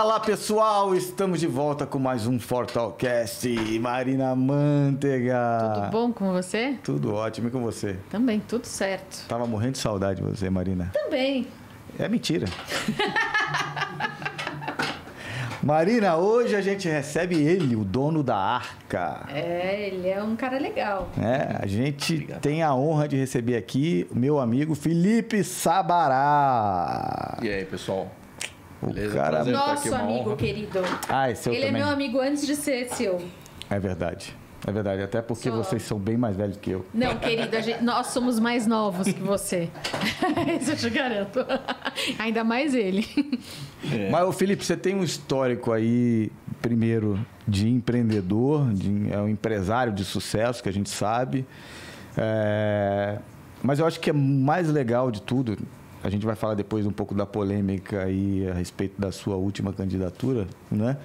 Fala pessoal, estamos de volta com mais um Fortalcast. Marina Mantega. Tudo bom com você? Tudo ótimo, e com você? Também, tudo certo. Tava morrendo de saudade de você, Marina. Também. É mentira. Marina, hoje a gente recebe ele, o dono da Arca. Ele é um cara legal. A gente tem a honra de receber aqui o meu amigo Felipe Sabará. E aí, pessoal? Beleza? Cara... Nosso amigo querido. Esse eu Ele também. é meu amigo antes de ser seu. É verdade. É verdade, até porque vocês são bem mais velhos que eu. Não, querido, nós somos mais novos que você. Isso eu te garanto. Ainda mais ele. Mas, Felipe, você tem um histórico aí, primeiro, de empreendedor, é um empresário de sucesso, que a gente sabe. Mas eu acho que é mais legal de tudo, a gente vai falar depois um pouco da polêmica aí a respeito da sua última candidatura, né?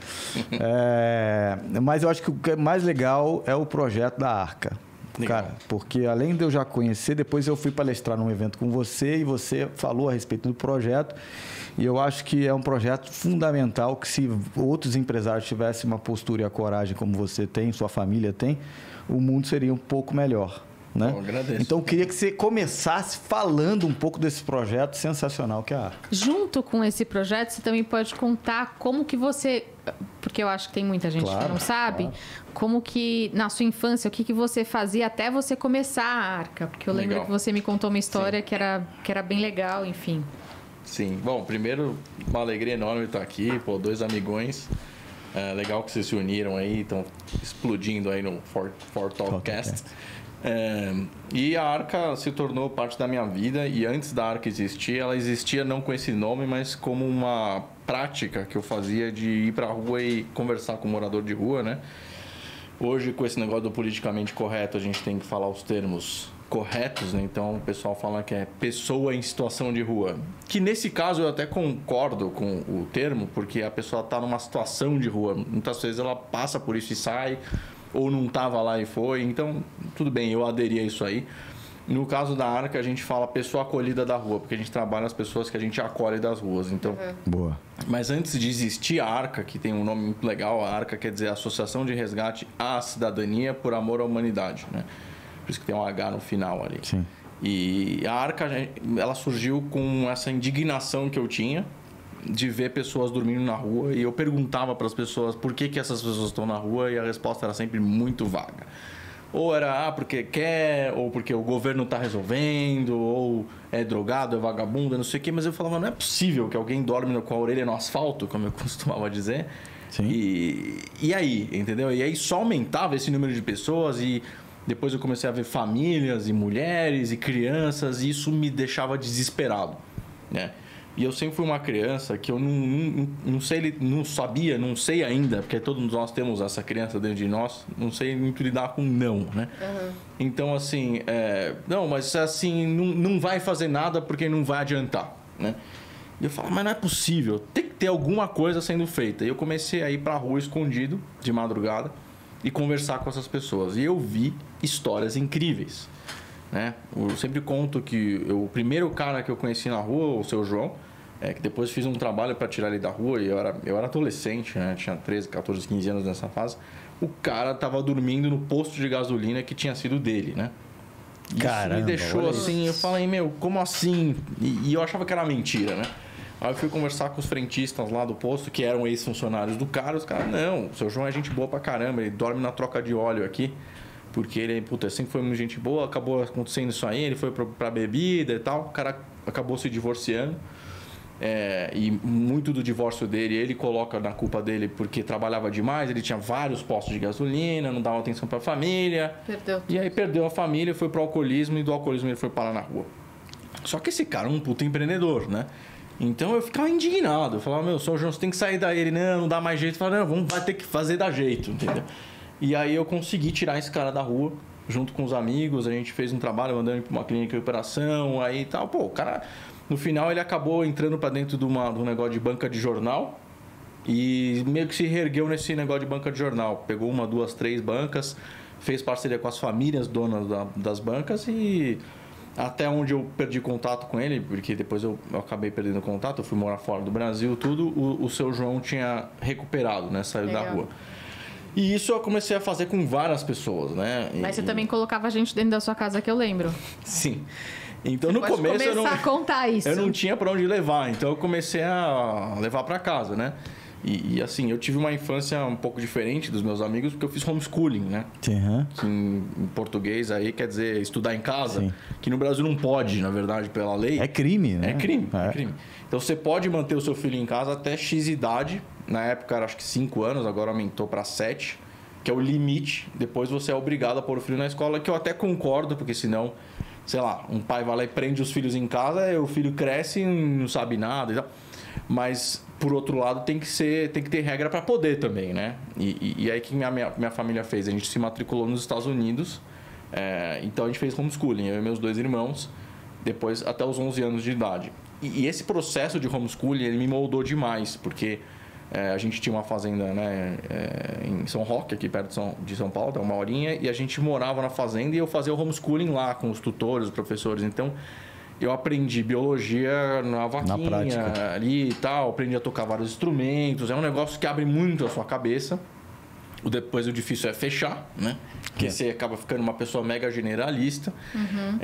Mas eu acho que o que é mais legal é o projeto da Arca. Legal. Cara, porque além de eu já conhecer, depois eu fui palestrar num evento com você e você falou a respeito do projeto. E eu acho que é um projeto fundamental que, se outros empresários tivessem uma postura e a coragem como você tem, sua família tem, o mundo seria um pouco melhor. Né? Eu agradeço. Então, eu queria que você começasse falando um pouco desse projeto sensacional que é a Arca. Junto com esse projeto, você também pode contar como que você... Porque eu acho que tem muita gente que não sabe. Como que, na sua infância, o que você fazia até você começar a Arca? Porque eu lembro que você me contou uma história que era bem legal, enfim. Sim. Bom, primeiro, uma alegria enorme estar aqui. Pô, dois amigões. Legal que vocês se uniram aí, estão explodindo aí no Fortalcast. E a Arca se tornou parte da minha vida, e antes da Arca existir, ela existia não com esse nome, mas como uma prática que eu fazia de ir pra rua e conversar com o morador de rua, né? Hoje, com esse negócio do politicamente correto, a gente tem que falar os termos corretos, né? Então o pessoal fala que é pessoa em situação de rua, que nesse caso eu até concordo com o termo, porque a pessoa está numa situação de rua, muitas vezes ela passa por isso e sai, ou não estava lá e foi, então tudo bem, eu aderi a isso aí. No caso da Arca, a gente fala pessoa acolhida da rua, porque a gente trabalha as pessoas que a gente acolhe das ruas, então... Boa. Mas antes de existir a Arca, que tem um nome muito legal, a Arca quer dizer Associação de Resgate à Cidadania por Amor à Humanidade, né? Por isso que tem um H no final ali. Sim. E a Arca, ela surgiu com essa indignação que eu tinha de ver pessoas dormindo na rua, e eu perguntava para as pessoas por que essas pessoas estão na rua, e a resposta era sempre muito vaga. Ou era porque quer, ou porque o governo está resolvendo, ou é drogado, é vagabundo, não sei o quê. Mas eu falava, não é possível que alguém dorme com a orelha no asfalto, como eu costumava dizer. Sim. E aí, entendeu? E aí só aumentava esse número de pessoas, e depois eu comecei a ver famílias e mulheres e crianças, e isso me deixava desesperado, né? E eu sempre fui uma criança que eu não sabia, não sei ainda, porque todos nós temos essa criança dentro de nós, não sei muito lidar com não, né? Uhum. Então, assim, não, mas assim, não vai fazer nada porque não vai adiantar, né? E eu falo, mas não é possível, tem que ter alguma coisa sendo feita. E eu comecei a ir pra rua escondido, de madrugada, e conversar com essas pessoas. E eu vi histórias incríveis, né? Eu sempre conto que o primeiro cara que eu conheci na rua, o seu João, que depois fiz um trabalho para tirar ele da rua, e eu era adolescente, né? Tinha 13, 14, 15 anos nessa fase. O cara tava dormindo no posto de gasolina que tinha sido dele, né? Isso me deixou assim, eu falei, meu, como assim? E eu achava que era mentira, né? Aí eu fui conversar com os frentistas lá do posto, que eram ex-funcionários do cara. Os caras, não, o seu João é gente boa pra caramba, ele dorme na troca de óleo aqui, porque ele, sempre foi muito gente boa, acabou acontecendo isso aí, ele foi pra bebida e tal, o cara acabou se divorciando. E muito do divórcio dele, ele coloca na culpa dele porque trabalhava demais, ele tinha vários postos de gasolina, não dava atenção pra família. Perdeu. E aí perdeu a família, foi pro alcoolismo, e do alcoolismo ele foi parar na rua. Só que esse cara é um puta empreendedor, né? Então eu ficava indignado, eu falava, meu, São João, você tem que sair daí. Ele, não dá mais jeito. Eu falava, não, vai ter que fazer da jeito, entendeu? E aí eu consegui tirar esse cara da rua, junto com os amigos, a gente fez um trabalho, mandando ele pra uma clínica de recuperação, aí tal. Pô, o cara, no final ele acabou entrando pra dentro de um negócio de banca de jornal, e meio que se reergueu nesse negócio de banca de jornal. Pegou 1, 2, 3 bancas, fez parceria com as famílias donas das bancas, e até onde eu perdi contato com ele, porque depois eu acabei perdendo contato, eu fui morar fora do Brasil, tudo, o seu João tinha recuperado, né? Saiu da rua. E isso eu comecei a fazer com várias pessoas, né? Mas você também colocava a gente dentro da sua casa, que eu lembro. Sim. Então, você no começo eu não... a contar isso. Eu não tinha para onde levar, então eu comecei a levar para casa, né? E assim, eu tive uma infância um pouco diferente dos meus amigos, porque eu fiz homeschooling, né? Uhum. Que em português aí quer dizer estudar em casa, Sim. que no Brasil não pode, na verdade, pela lei. É crime, né? É crime. Então você pode manter o seu filho em casa até X idade. Na época era acho que 5 anos, agora aumentou para 7, que é o limite. Depois você é obrigado a pôr o filho na escola, que eu até concordo, porque senão, sei lá, um pai vai lá e prende os filhos em casa, e o filho cresce e não sabe nada e tal. Mas, por outro lado, tem que ter regra para poder também, né? E aí que minha família fez? A gente se matriculou nos Estados Unidos, então a gente fez homeschooling, eu e meus 2 irmãos, depois até os 11 anos de idade. E esse processo de homeschooling, ele me moldou demais, porque a gente tinha uma fazenda, né, em São Roque, aqui perto de São Paulo, dá uma horinha, e a gente morava na fazenda e eu fazia o homeschooling lá com os tutores, os professores. Então, eu aprendi biologia na vaquinha ali e tal, aprendi a tocar vários instrumentos. É um negócio que abre muito a sua cabeça. Depois o difícil é fechar, né? Porque você acaba ficando uma pessoa mega generalista. Uhum.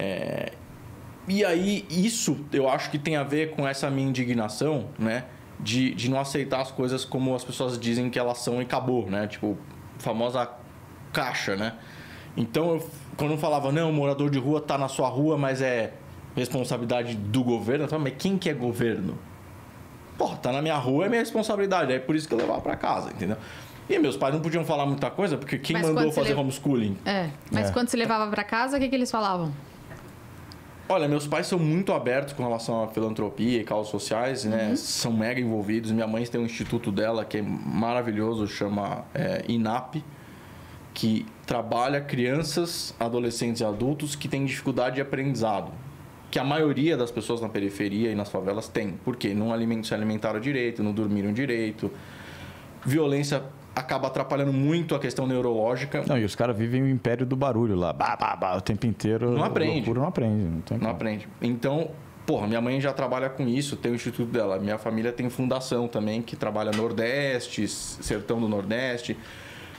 E aí, isso eu acho que tem a ver com essa minha indignação, né? De não aceitar as coisas como as pessoas dizem que elas são e acabou, né? Tipo, famosa caixa, né? Então, quando eu falava, não, o morador de rua tá na sua rua, mas é responsabilidade do governo, eu falava, mas quem que é governo? Pô, tá na minha rua, é minha responsabilidade, é por isso que eu levava pra casa, entendeu? E meus pais não podiam falar muita coisa, porque quem mandou fazer homeschooling? Mas quando você levava pra casa, o que eles falavam? Olha, meus pais são muito abertos com relação à filantropia e causas sociais, né? Uhum. São mega envolvidos. Minha mãe tem um instituto dela que é maravilhoso, chama INAP, que trabalha crianças, adolescentes e adultos que têm dificuldade de aprendizado. Que a maioria das pessoas na periferia e nas favelas tem. Por quê? Não se alimentaram direito, não dormiram direito. Violência acaba atrapalhando muito a questão neurológica. Não, e os caras vivem o império do barulho lá. O tempo inteiro. Não aprende. Loucura, não aprende. Não aprende. Então, porra, minha mãe já trabalha com isso, tem o instituto dela. Minha família tem fundação também, que trabalha Nordeste, Sertão do Nordeste.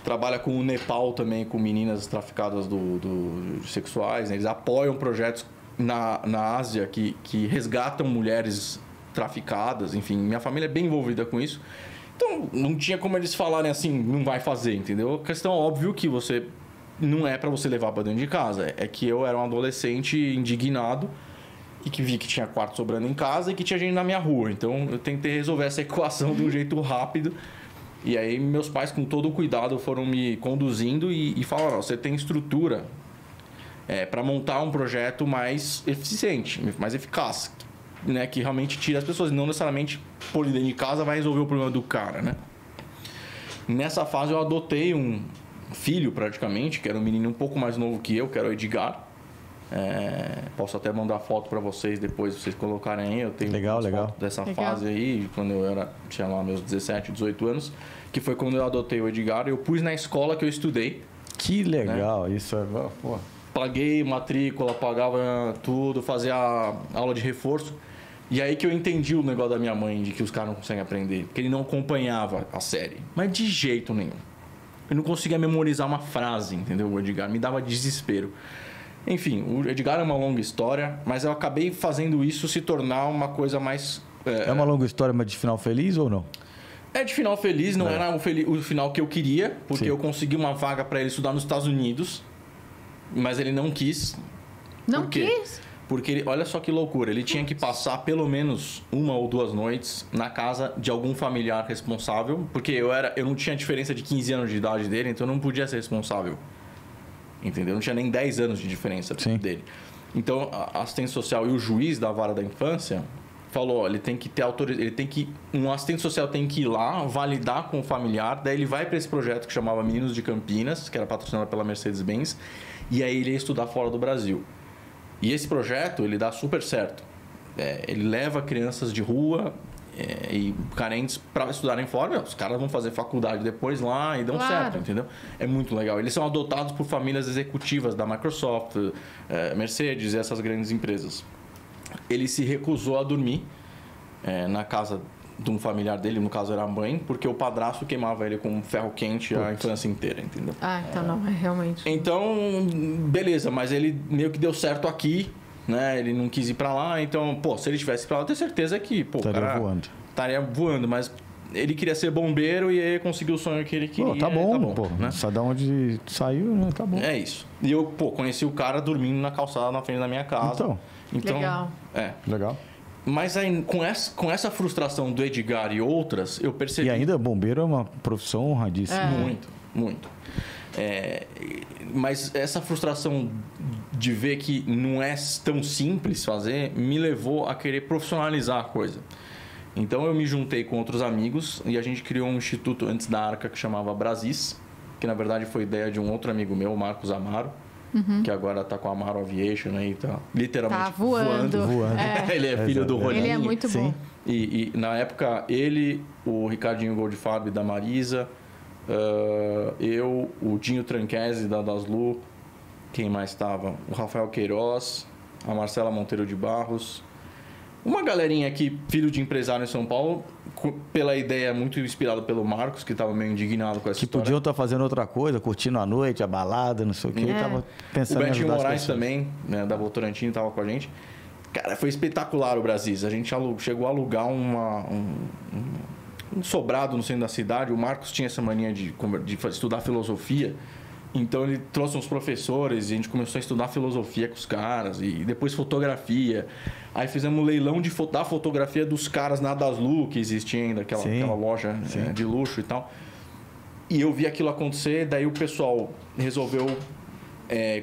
Trabalha com o Nepal também, com meninas traficadas sexuais. Né? Eles apoiam projetos na Ásia que resgatam mulheres traficadas. Enfim, minha família é bem envolvida com isso. Então, não tinha como eles falarem assim, não vai fazer, entendeu? A questão óbvio que você não é para você levar para dentro de casa. É que eu era um adolescente indignado e que vi que tinha quarto sobrando em casa e que tinha gente na minha rua. Então, eu tentei resolver essa equação de um jeito rápido. E aí, meus pais, com todo o cuidado, foram me conduzindo e falaram, você tem estrutura para montar um projeto mais eficiente, mais eficaz, né? Que realmente tira as pessoas. Não necessariamente pôr dentro de casa vai resolver o problema do cara, né? Nessa fase, eu adotei um filho, praticamente, que era um menino um pouco mais novo que eu, que era o Edgar. Posso até mandar foto para vocês depois, vocês colocarem aí. Eu tenho foto dessa fase aí, quando eu tinha lá meus 17, 18 anos, que foi quando eu adotei o Edgar. Eu pus na escola que eu estudei. Que legal, né? Isso é... Pô. Paguei matrícula, pagava tudo, fazia aula de reforço. E aí que eu entendi o negócio da minha mãe, de que os caras não conseguem aprender. Porque ele não acompanhava a série. Mas de jeito nenhum. Eu não conseguia memorizar uma frase, entendeu? O Edgar me dava desespero. Enfim, o Edgar é uma longa história, mas eu acabei fazendo isso se tornar uma coisa mais... É uma longa história, mas de final feliz ou não? É de final feliz, não era o final que eu queria, porque eu consegui uma vaga para ele estudar nos Estados Unidos, mas ele não quis. Não quis? Porque, olha só que loucura, ele tinha que passar pelo menos 1 ou 2 noites na casa de algum familiar responsável, porque eu não tinha diferença de 15 anos de idade dele, então eu não podia ser responsável. Entendeu? Não tinha nem 10 anos de diferença dele. Então, a assistente social e o juiz da vara da infância falou, ó, ele tem que ter um assistente social tem que ir lá, validar com o familiar, daí ele vai para esse projeto que chamava Meninos de Campinas, que era patrocinado pela Mercedes-Benz, e aí ele ia estudar fora do Brasil. E esse projeto, ele dá super certo. Ele leva crianças de rua, e carentes para estudarem fora, os caras vão fazer faculdade depois lá e dão certo, entendeu? É muito legal. Eles são adotados por famílias executivas da Microsoft, Mercedes e essas grandes empresas. Ele se recusou a dormir na casa de um familiar dele, no caso era a mãe, porque o padrasto queimava ele com ferro quente a infância inteira, entendeu? Então não, realmente. Então, beleza, mas ele meio que deu certo aqui, né? Ele não quis ir pra lá, então, se ele tivesse pra lá, eu tenho certeza que, estaria voando, mas ele queria ser bombeiro e aí conseguiu o sonho que ele queria. Tá bom, né? Só de onde saiu, né? Tá bom. É isso. E eu, conheci o cara dormindo na calçada na frente da minha casa. Então legal. Legal. Mas aí, com essa frustração do Edgar e outras, eu percebi... E ainda bombeiro é uma profissão honradíssima. Muito, muito. Mas essa frustração de ver que não é tão simples fazer, me levou a querer profissionalizar a coisa. Então eu me juntei com outros amigos e a gente criou um instituto antes da Arca que chamava Brasis, que na verdade foi ideia de um outro amigo meu, Marcos Amaro. Que agora está com a Amaro Aviation aí, tá literalmente voando. Ele é filho do Rolinho. Ele é muito bom. E na época, ele, o Ricardinho Goldfarb da Marisa, eu, o Dinho Tranquese da Daslu, quem mais estava? O Rafael Queiroz, a Marcela Monteiro de Barros. Uma galerinha aqui, filho de empresário em São Paulo, pela ideia muito inspirada pelo Marcos, que estava meio indignado com essa história. Que podiam estar fazendo outra coisa, curtindo a noite, a balada, não sei o quê. Tava pensando o Betinho Moraes também, né, da Votorantim, estava com a gente. Cara, foi espetacular o Brasis. A gente chegou a alugar um sobrado no centro da cidade. O Marcos tinha essa mania de estudar filosofia. Então ele trouxe uns professores e a gente começou a estudar filosofia com os caras e depois fotografia. Aí fizemos um leilão da fotografia dos caras na Daslu, que existia ainda, aquela loja de luxo e tal. E eu vi aquilo acontecer, daí o pessoal resolveu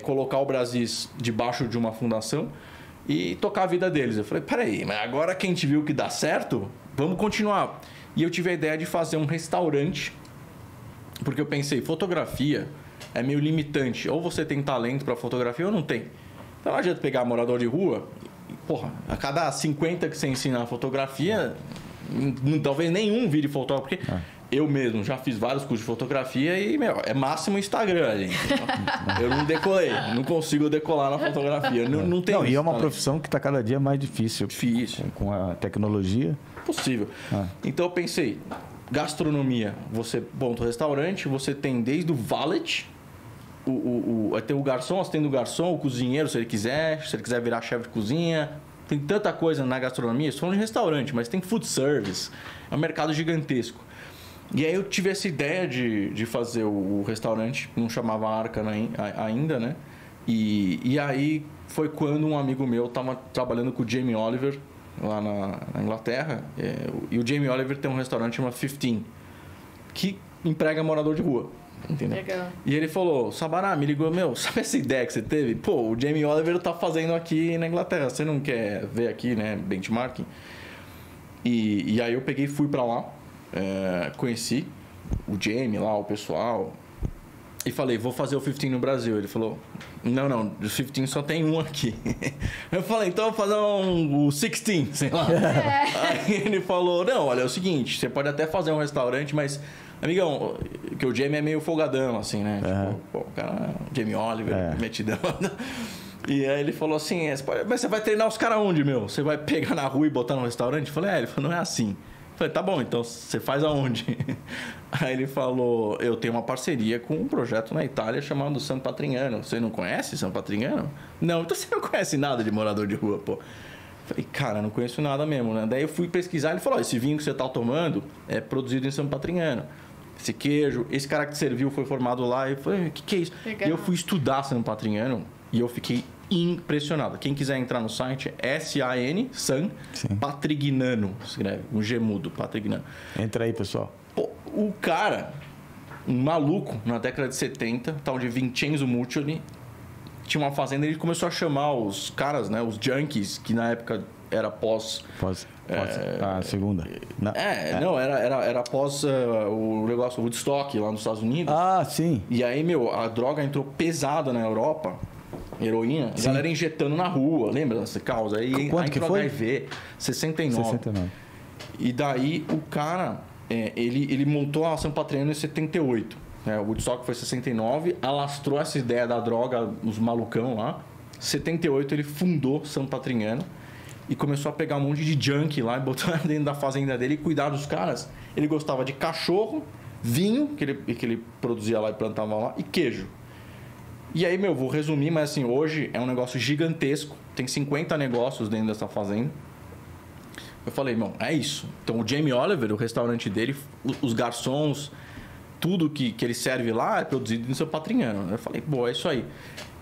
colocar o Brasis debaixo de uma fundação e tocar a vida deles. Eu falei, peraí, mas agora que a gente viu que dá certo, vamos continuar. E eu tive a ideia de fazer um restaurante, porque eu pensei, fotografia é meio limitante. Ou você tem talento para fotografia ou não tem. Então não adianta pegar morador de rua. A cada 50 que você ensina a fotografia, talvez nenhum vire fotógrafo. Porque eu mesmo já fiz vários cursos de fotografia e, é máximo Instagram, gente. Eu não decolei. Não consigo decolar na fotografia. Não tem e é uma profissão que está cada dia mais difícil. Com a tecnologia. Possível. Então eu pensei, gastronomia, você monta o restaurante, você tem desde o valet, tem o garçom, assistente do garçom, o cozinheiro, se ele quiser virar chefe de cozinha. Tem tanta coisa na gastronomia, estou falando de restaurante, mas tem food service, é um mercado gigantesco. E aí eu tive essa ideia de fazer o restaurante, não chamava Arca ainda, né? E aí foi quando um amigo meu estava trabalhando com o Jamie Oliver, lá na Inglaterra, e o Jamie Oliver tem um restaurante chamado 15, que emprega morador de rua. Entendeu? Legal. E ele falou, Sabará, me ligou, sabe essa ideia que você teve? O Jamie Oliver tá fazendo aqui na Inglaterra, você não quer ver aqui, né, benchmarking? E aí eu peguei e fui pra lá, conheci o Jamie lá, o pessoal, e falei, vou fazer o 15 no Brasil. Ele falou, não, o 15 só tem um aqui. Eu falei, então eu vou fazer o 16, sei lá. Aí ele falou, não, olha, é o seguinte, você pode até fazer um restaurante, mas... Amigão, que o Jamie é meio folgadão, assim, né? Tipo, o cara, Jamie Oliver, metidão. E aí ele falou assim, mas você vai treinar os caras onde, meu? Você vai pegar na rua e botar no restaurante? Eu falei, ele falou, não é assim. Eu falei, tá bom, então você faz aonde? Aí ele falou, eu tenho uma parceria com um projeto na Itália chamado San Patrignano. Você não conhece San Patrignano? Não, então você não conhece nada de morador de rua, pô. Falei, cara, não conheço nada mesmo, né? Daí eu fui pesquisar, ele falou, esse vinho que você tá tomando é produzido em San Patrignano. Esse queijo, esse cara que serviu foi formado lá. Eu falei, o que é isso? Legal. E eu fui estudar San Patrignano e eu fiquei impressionado. Quem quiser entrar no site, S-A-N, San Patrignano, escreve, um G mudo, Patrignano. Entra aí, pessoal. O cara, um maluco, na década de 70, tal de Vincenzo Muccioli, tinha uma fazenda e ele começou a chamar os caras, né, os junkies, que na época era pós a segunda. Não, era após o negócio, o Woodstock lá nos Estados Unidos. Ah, sim. E aí, a droga entrou pesada na Europa, heroína, a galera injetando na rua, lembra dessa causa? Aí quanto que foi? HIV, 69. E daí o cara, ele montou a San Patriano em 78. O Woodstock foi em 69, alastrou essa ideia da droga, os malucão lá. Em 78 ele fundou San Patriano e começou a pegar um monte de junk lá e botar dentro da fazenda dele e cuidar dos caras. Ele gostava de cachorro, vinho, que ele produzia lá e plantava lá, e queijo. E aí, vou resumir, mas assim, hoje é um negócio gigantesco. Tem 50 negócios dentro dessa fazenda. Eu falei, é isso. Então, o Jamie Oliver, o restaurante dele, os garçons, tudo que ele serve lá é produzido em San Patriano. Eu falei, é isso aí.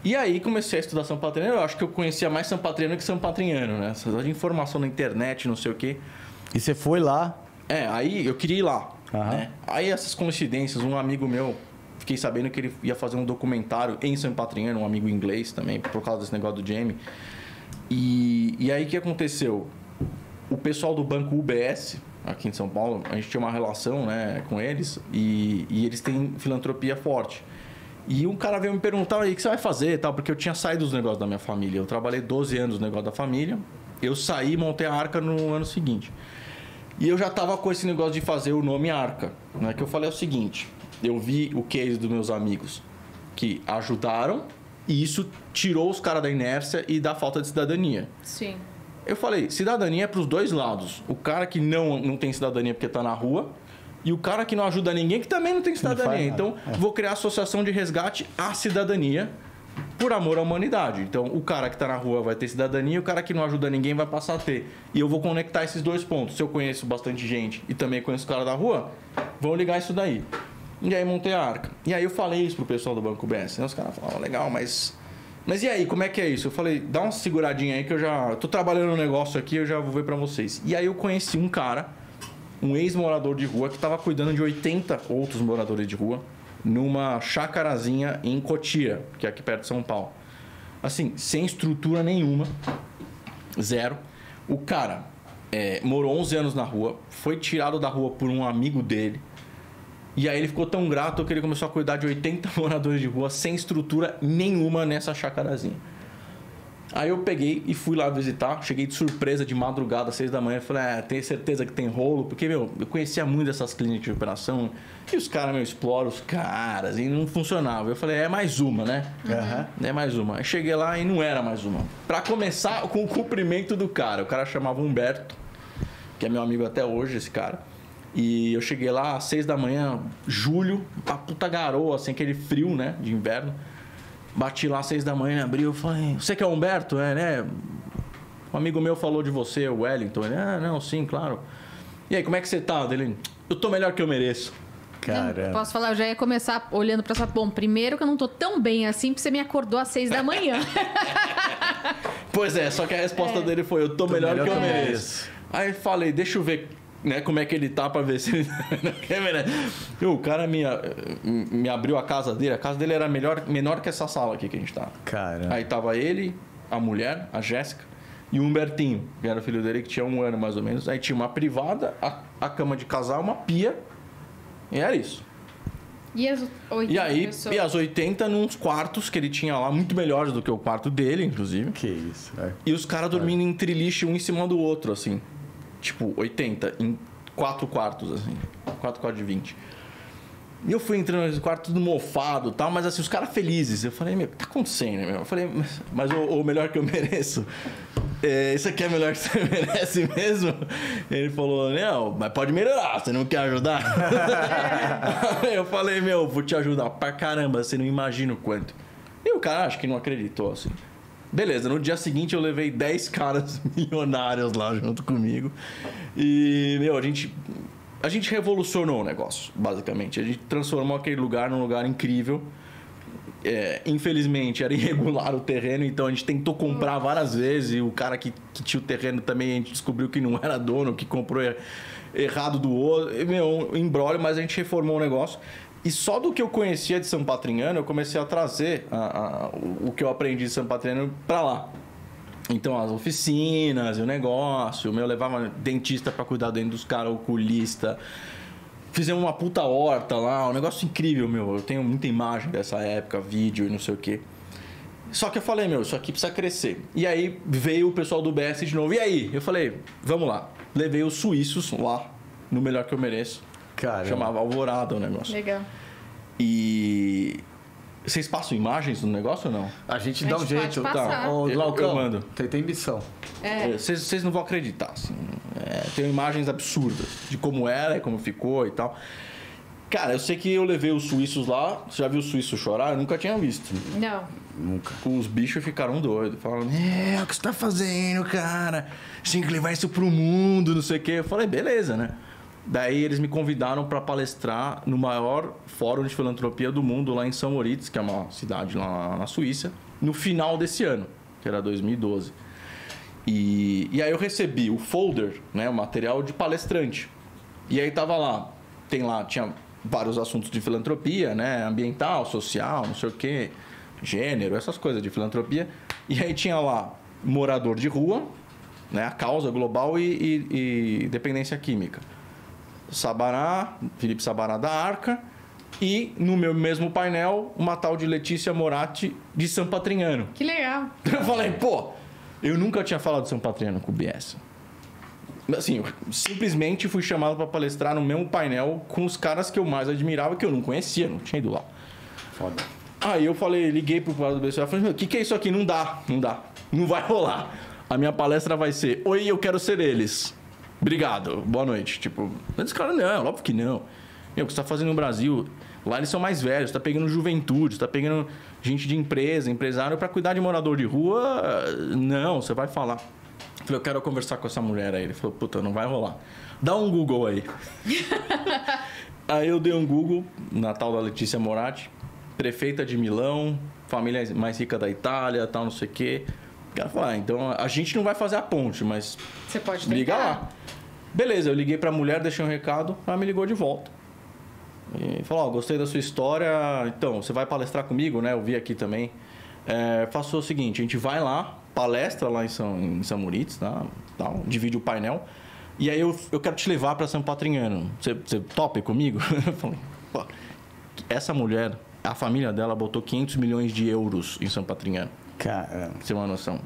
E aí, comecei a estudar San Patriano. Eu acho que eu conhecia mais San Patriano que San Patriano, né? Essa de informação na internet, não sei o quê. E você foi lá? Aí eu queria ir lá. Né? Aí, essas coincidências, um amigo meu... Fiquei sabendo que ele ia fazer um documentário em San Patriano, um amigo inglês também, por causa desse negócio do Jamie. E aí, o que aconteceu? O pessoal do Banco UBS, aqui em São Paulo, a gente tinha uma relação, né, com eles, e eles têm filantropia forte. E um cara veio me perguntar, aí, o que você vai fazer e tal? Porque eu tinha saído dos negócios da minha família. Eu trabalhei 12 anos no negócio da família. Eu saí e montei a Arca no ano seguinte. E eu já estava com esse negócio de fazer o nome Arca. Né? Que eu falei o seguinte... Eu vi o case dos meus amigos que ajudaram e isso tirou os caras da inércia e da falta de cidadania. Sim. Eu falei, cidadania é para os dois lados. O cara que não tem cidadania porque está na rua e o cara que não ajuda ninguém que também não tem cidadania. Então, vou criar a associação de resgate à cidadania por amor à humanidade. Então, o cara que está na rua vai ter cidadania e o cara que não ajuda ninguém vai passar a ter. E eu vou conectar esses dois pontos. Se eu conheço bastante gente e também conheço o cara da rua, vão ligar isso daí. E aí montei a Arca. E aí eu falei isso pro pessoal do Banco UBS. Os caras falaram, legal, mas e aí, como é que é isso? Eu falei, dá uma seguradinha aí que eu já... Tô trabalhando no negócio aqui, eu já vou ver pra vocês. E aí eu conheci um cara, um ex-morador de rua, que tava cuidando de 80 outros moradores de rua, numa chacarazinha em Cotia, que é aqui perto de São Paulo. Assim, sem estrutura nenhuma. Zero. O cara morou 11 anos na rua, foi tirado da rua por um amigo dele. E aí ele ficou tão grato que ele começou a cuidar de 80 moradores de rua sem estrutura nenhuma nessa chacarazinha. Aí eu peguei e fui lá visitar. Cheguei de surpresa de madrugada, às 6 da manhã. Falei, tenho certeza que tem rolo. Porque, eu conhecia muito dessas clínicas de operação. E os caras, exploram os caras. E não funcionava. Eu falei, é mais uma, né? É mais uma. Aí cheguei lá e não era mais uma. Pra começar com o cumprimento do cara. O cara chamava Humberto, que é meu amigo até hoje, esse cara. E eu cheguei lá às 6 da manhã, julho, uma puta garoa, assim, aquele frio, né, de inverno. Bati lá às 6 da manhã, abri, eu falei, você que é o Humberto? Né? Um amigo meu falou de você, o Wellington. Ele, não, sim, claro. E aí, como é que você tá? Ele, eu tô melhor que eu mereço. Caramba. Posso falar, eu já ia começar olhando pra essa... Bom, primeiro que eu não tô tão bem assim, porque você me acordou às 6 da manhã. Pois é, só que a resposta dele foi, eu tô melhor que eu mereço. Aí falei, deixa eu ver... Né, como é que ele tá pra ver se ele... O cara me abriu a casa dele era menor que essa sala aqui que a gente tá. Caramba. Aí tava ele, a mulher, a Jéssica e o Humbertinho, que era o filho dele, que tinha 1 ano mais ou menos. Aí tinha uma privada, a cama de casal, uma pia, e era isso. E as 80 e aí, pessoas? E as 80 nos quartos que ele tinha lá, muito melhores do que o quarto dele, inclusive. Que isso, E os caras dormindo em triliche um em cima do outro, assim. Tipo, 80 em 4 quartos, assim. 4 quartos de 20. E eu fui entrando nesse quarto tudo mofado e tal, mas assim, os caras felizes. Eu falei, o que tá acontecendo, meu? Eu falei, mas o melhor que eu mereço? Isso aqui é melhor que você merece mesmo? Ele falou, não, mas pode melhorar, você não quer ajudar? Eu falei, vou te ajudar pra caramba, você não imagina o quanto. E o cara acho que não acreditou, assim. Beleza, no dia seguinte eu levei 10 caras milionários lá junto comigo. E, a gente revolucionou o negócio, basicamente. A gente transformou aquele lugar num lugar incrível. Infelizmente, era irregular o terreno, então a gente tentou comprar várias vezes. E o cara que tinha o terreno também, a gente descobriu que não era dono, que comprou errado do outro. Embrólio, mas a gente reformou o negócio. E só do que eu conhecia de San Patriano, eu comecei a trazer o que eu aprendi de San Patriano para lá. Então, as oficinas, o negócio, eu levava dentista para cuidar dentro dos caras, oculista. Fizemos uma puta horta lá, um negócio incrível, Eu tenho muita imagem dessa época, vídeo e não sei o quê. Só que eu falei, isso aqui precisa crescer. E aí veio o pessoal do BS de novo. E aí? Eu falei, vamos lá. Levei os suíços lá, no Melhor Que Eu Mereço. Caramba. Chamava Alvorada o negócio. Legal. E... Vocês passam imagens do negócio ou não? A gente dá um jeito. Tá. Ô, Glaucão, eu mando. tem missão. Vocês não vão acreditar. Assim. Tem imagens absurdas de como era e como ficou e tal. Cara, eu sei que eu levei os suíços lá. Você já viu os suíços chorar? Eu nunca tinha visto. Não. Nunca. Os bichos ficaram doidos. Falaram, o que você tá fazendo, cara? Você tem que levar isso pro mundo, não sei o quê. Eu falei, beleza, né? Daí eles me convidaram para palestrar no maior fórum de filantropia do mundo, lá em São Moritz, que é uma cidade lá na Suíça, no final desse ano, que era 2012. E aí eu recebi o folder, né, o material de palestrante. E aí tava lá, tinha vários assuntos de filantropia, né, ambiental, social, não sei o quê, gênero, essas coisas de filantropia. E aí tinha lá morador de rua, né, a causa global e dependência química. Felipe Sabará da Arca, e no meu mesmo painel, uma tal de Letícia Moratti de São Patrignano. Que legal. Eu falei, eu nunca tinha falado de São Patrignano com o BS. Assim, eu simplesmente fui chamado para palestrar no mesmo painel com os caras que eu mais admirava, que eu não conhecia, não tinha ido lá. Foda. Aí eu liguei pro cara do BC e falei, o que é isso aqui? Não dá, não vai rolar. A minha palestra vai ser, oi, eu quero ser eles. Obrigado, boa noite. Tipo, mas cara, não, óbvio que não. O que você tá fazendo no Brasil? Lá eles são mais velhos, tá pegando juventude, tá pegando gente de empresa, empresário para cuidar de morador de rua. Não, você vai falar. Eu falei, eu quero conversar com essa mulher aí. Ele falou, puta, não vai rolar. Dá um Google aí. Aí eu dei um Google na tal da Letícia Moratti, prefeita de Milão, família mais rica da Itália, tal, não sei o quê. O cara falou, então a gente não vai fazer a ponte, mas você pode tentar. Liga lá. Beleza, eu liguei pra mulher, deixei um recado, ela me ligou de volta. E falou, gostei da sua história, então, você vai palestrar comigo, né? Eu vi aqui também. Faça o seguinte, a gente vai lá, palestra lá em São Moritz, tá? Divide o painel. E aí eu quero te levar pra São Patrignano. Você topa comigo? Eu falei, essa mulher, a família dela botou 500 milhões de euros em São Patrignano. Caramba. Pra você ter uma noção.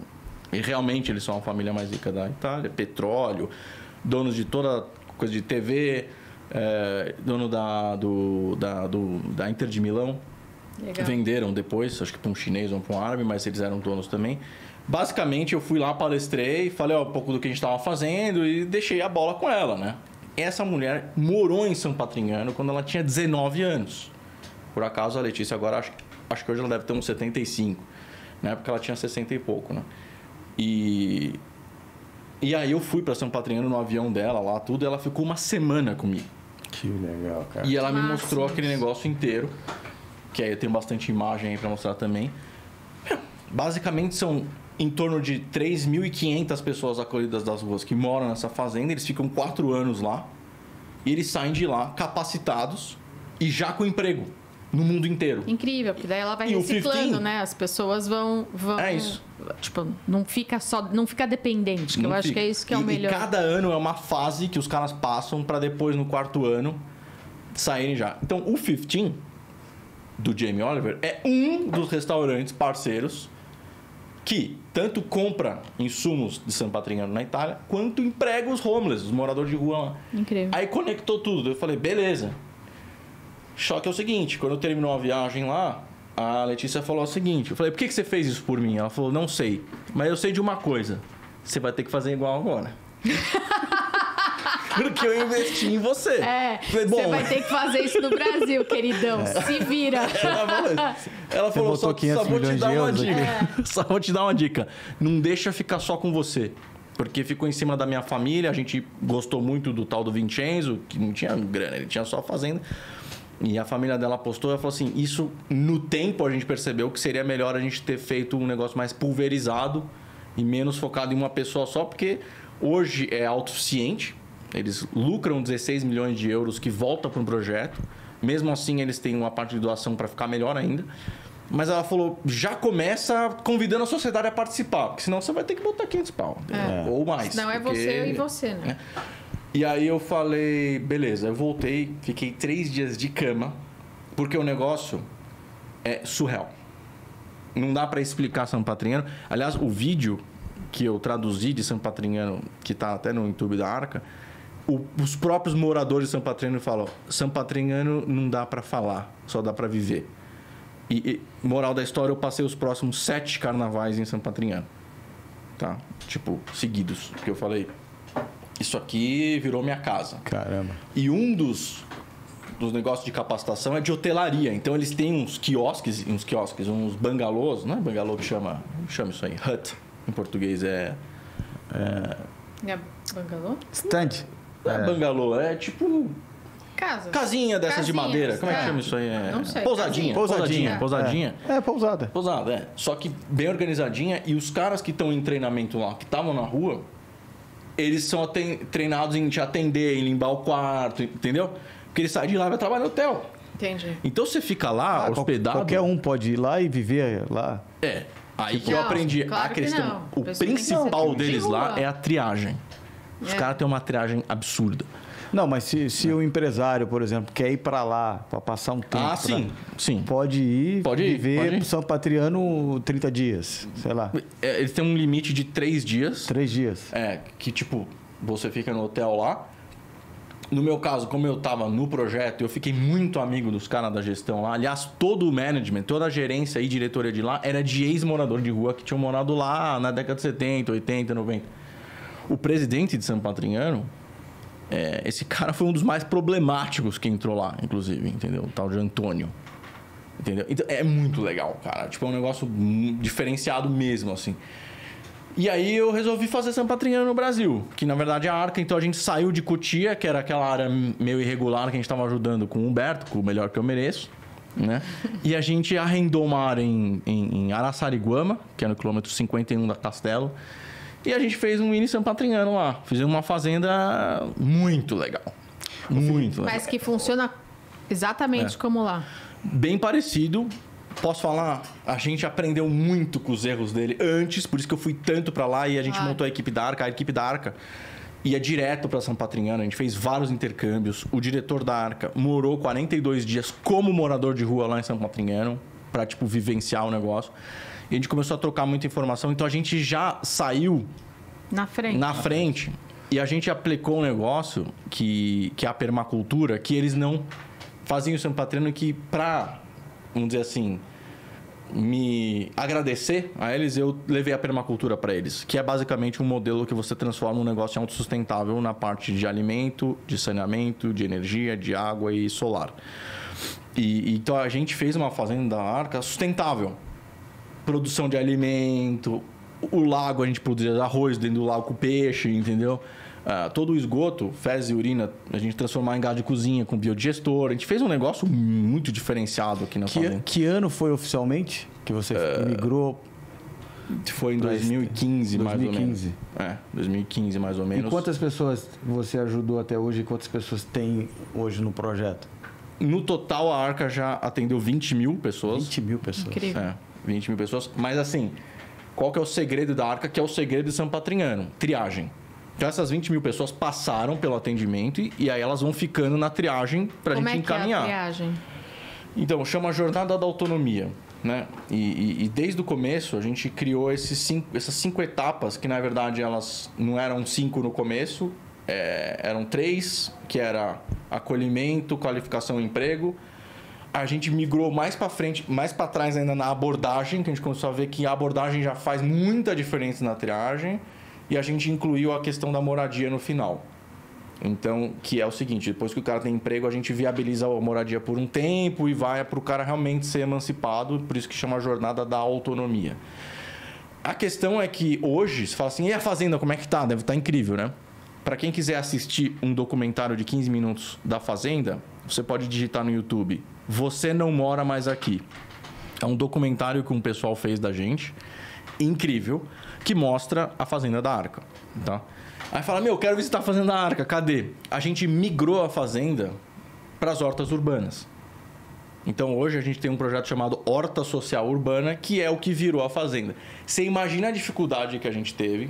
E realmente eles são a família mais rica da Itália, petróleo, donos de toda coisa de TV, dono da Inter de Milão. Legal. Venderam depois, acho que para um chinês ou para um árabe, mas eles eram donos também. Basicamente, eu fui lá, palestrei, falei um pouco do que a gente estava fazendo e deixei a bola com ela, né? Essa mulher morou em São Patrignano quando ela tinha 19 anos. Por acaso, a Letícia agora, acho que hoje ela deve ter uns 75. Na época ela tinha 60 e pouco, né? E aí eu fui para São Patrignano no avião dela lá, tudo, e ela ficou uma semana comigo. Que legal, cara. E ela me mostrou aquele negócio inteiro, que aí eu tenho bastante imagem aí para mostrar também. Basicamente são em torno de 3.500 pessoas acolhidas das ruas que moram nessa fazenda, eles ficam 4 anos lá, e eles saem de lá capacitados e já com emprego. No mundo inteiro. Incrível, porque daí ela vai reciclando, né? As pessoas vão... É isso. Tipo, não fica dependente, que eu acho que é isso que é o melhor. E cada ano é uma fase que os caras passam para depois, no 4º ano, saírem já. Então, o 15, do Jamie Oliver, é um dos restaurantes parceiros que tanto compra insumos de São Patrignano na Itália, quanto emprega os homeless, os moradores de rua lá. Incrível. Aí conectou tudo. Eu falei, beleza. Só que é o seguinte, quando eu terminou a viagem lá, a Letícia falou o seguinte, eu falei, por que você fez isso por mim? Ela falou, não sei, mas eu sei de uma coisa, você vai ter que fazer igual agora. Porque eu investi em você. Falei, você vai ter que fazer isso no Brasil, queridão, se vira. Ela falou, só vou te dar uma dica. Só vou te dar uma dica, não deixa ficar só com você. Porque ficou em cima da minha família, a gente gostou muito do tal do Vincenzo, que não tinha grana, ele tinha só fazenda. E a família dela apostou e ela falou assim, isso no tempo a gente percebeu que seria melhor a gente ter feito um negócio mais pulverizado e menos focado em uma pessoa só, porque hoje é autossuficiente, eles lucram 16 milhões de euros que volta para um projeto, mesmo assim eles têm uma parte de doação para ficar melhor ainda. Mas ela falou, já começa convidando a sociedade a participar, porque senão você vai ter que botar 500 pau, ou mais. Não, é você e você, né? E aí eu falei, beleza, eu voltei, fiquei 3 dias de cama, porque o negócio é surreal. não dá para explicar São Patrignano. Aliás, o vídeo que eu traduzi de São Patrignano, que tá até no YouTube da Arca, os próprios moradores de São Patrignano falam: São Patrignano não dá para falar, só dá para viver. E moral da história, eu passei os próximos 7 carnavais em São Patrignano. Tá? Tipo, seguidos. Porque eu falei, isso aqui virou minha casa. Caramba. E um dos negócios de capacitação é de hotelaria. Então, eles têm uns quiosques, uns bangalôs. Não é bangalô que chama isso aí? Hut, em português. É bangalô? Stand. Não é bangalô, é tipo... Casinha dessas de madeira. Como é que chama isso aí? Não sei. Pousadinha. Pousadinha. É pousada. Pousada, é. Só que bem organizadinha. E os caras que estão em treinamento lá, que estavam na rua, eles são treinados em te atender, em limpar o quarto, entendeu? Porque ele sai de lá e vai trabalhar no hotel. Entendi. Então você fica lá, hospedado... Qualquer um pode ir lá e viver lá. É. Aí que eu aprendi a questão. O principal deles lá é a triagem. Os caras têm uma triagem absurda. Não, mas se o empresário, por exemplo, quer ir para lá para passar um tempo... sim. Pode ir viver pode ir. São Patrignano 30 dias, sei lá. Eles têm um limite de 3 dias. 3 dias. Que tipo, você fica no hotel lá. No meu caso, como eu estava no projeto, eu fiquei muito amigo dos caras da gestão lá. Aliás, todo o management, toda a gerência e diretoria de lá era de ex-morador de rua que tinham morado lá na década de 70, 80, 90. O presidente de São Patrignano, esse cara foi um dos mais problemáticos que entrou lá, inclusive, entendeu? O tal de Antônio. Entendeu? Então, é muito legal, cara. Tipo, é um negócio diferenciado mesmo, assim. E aí eu resolvi fazer São Patrignano no Brasil, que na verdade é a Arca. Então a gente saiu de Cotia, que era aquela área meio irregular que a gente estava ajudando com o Humberto, com o Melhor Que Eu Mereço, né? E a gente arrendou uma área em Araçariguama, que é no quilômetro 51 da Castelo. E a gente fez um mini São Patrignano lá. Fizemos uma fazenda muito legal. Muito legal. Mas que funciona exatamente como lá. Bem parecido. Posso falar, a gente aprendeu muito com os erros dele antes, por isso que eu fui tanto para lá e a gente montou a equipe da Arca. A equipe da Arca ia direto para São Patrignano, a gente fez vários intercâmbios. O diretor da Arca morou 42 dias como morador de rua lá em São Patrignano, para tipo vivenciar o negócio. E a gente começou a trocar muita informação, então a gente já saiu na frente e a gente aplicou um negócio que é a permacultura, que eles não faziam em São Patrignano, que para, vamos dizer assim, me agradecer a eles, eu levei a permacultura para eles, que é basicamente um modelo que você transforma um negócio autossustentável na parte de alimento, de saneamento, de energia, de água e solar. Então a gente fez uma fazenda da Arca sustentável. Produção de alimento, o lago a gente produzia arroz dentro do lago com peixe, entendeu? Todo o esgoto, fezes e urina, a gente transformar em gás de cozinha com biodigestor. A gente fez um negócio muito diferenciado aqui na fazenda. Que ano foi oficialmente que você migrou? Foi em 2015, mais ou menos. 2015, mais ou menos. E quantas pessoas você ajudou até hoje e quantas pessoas tem hoje no projeto? No total, a Arca já atendeu 20 mil pessoas. 20 mil pessoas. Incrível. 20 mil pessoas. Mas assim, qual que é o segredo da Arca? Que é o segredo de São Patrignano. Triagem. Então, essas 20 mil pessoas passaram pelo atendimento e aí elas vão ficando na triagem para a gente encaminhar. Como é que é a triagem? Então, chama Jornada da Autonomia, né? E desde o começo, a gente criou essas 5 etapas, que na verdade elas não eram 5 no começo, eram 3, que era acolhimento, qualificação e emprego. A gente migrou mais para frente, mais para trás ainda na abordagem, que a gente começou a ver que a abordagem já faz muita diferença na triagem. E a gente incluiu a questão da moradia no final. Então, que é o seguinte, depois que o cara tem emprego, a gente viabiliza a moradia por um tempo e vai para o cara realmente ser emancipado, por isso que chama a Jornada da Autonomia. A questão é que hoje, você fala assim, e a Fazenda, como é que tá? Deve estar incrível, né? Para quem quiser assistir um documentário de 15 minutos da Fazenda, você pode digitar no YouTube, Você Não Mora Mais Aqui. É um documentário que um pessoal fez da gente, incrível, que mostra a Fazenda da Arca, tá? Aí fala, quero visitar a Fazenda da Arca, cadê? A gente migrou a fazenda para as hortas urbanas. Então, hoje a gente tem um projeto chamado Horta Social Urbana, que é o que virou a fazenda. Você imagina a dificuldade que a gente teve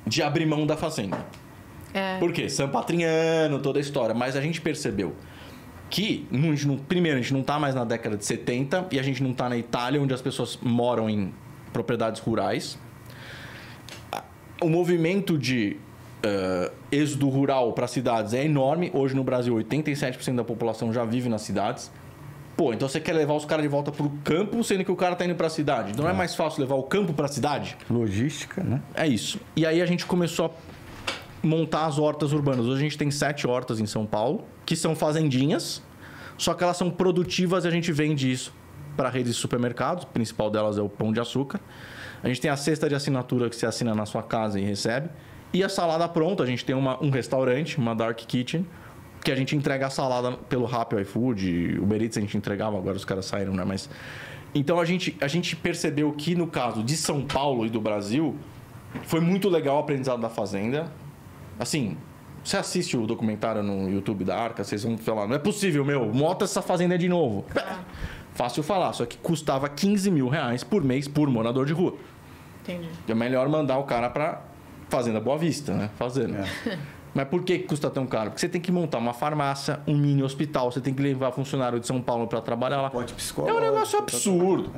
de abrir mão da fazenda. Por quê? São Patrignano, toda a história. Mas a gente percebeu que, primeiro, a gente não está mais na década de 70 e a gente não está na Itália, onde as pessoas moram em propriedades rurais. O movimento de êxodo rural para cidades é enorme. Hoje no Brasil, 87% da população já vive nas cidades. Pô, então você quer levar os caras de volta para o campo, sendo que o cara está indo para a cidade. Então não é mais fácil levar o campo para a cidade? Logística, né? É isso. E aí a gente começou a montar as hortas urbanas. Hoje a gente tem 7 hortas em São Paulo, que são fazendinhas, só que elas são produtivas e a gente vende isso para redes de supermercados. O principal delas é o Pão de Açúcar. A gente tem a cesta de assinatura que você assina na sua casa e recebe. E a salada pronta. A gente tem um restaurante, uma Dark Kitchen, que a gente entrega a salada pelo Rappi, iFood, Uber Eats a gente entregava, agora os caras saíram, né? Mas... Então a gente percebeu que no caso de São Paulo e do Brasil, foi muito legal o aprendizado da fazenda. Assim, você assiste o documentário no YouTube da Arca, vocês vão falar, não é possível, monta essa fazenda de novo. Fácil falar, só que custava 15 mil reais por mês por morador de rua. Entendi. É melhor mandar o cara pra Fazenda Boa Vista, né? Fazenda. Mas por que custa tão caro? Porque você tem que montar uma farmácia, um mini hospital, você tem que levar funcionário de São Paulo para trabalhar lá. É um negócio absurdo.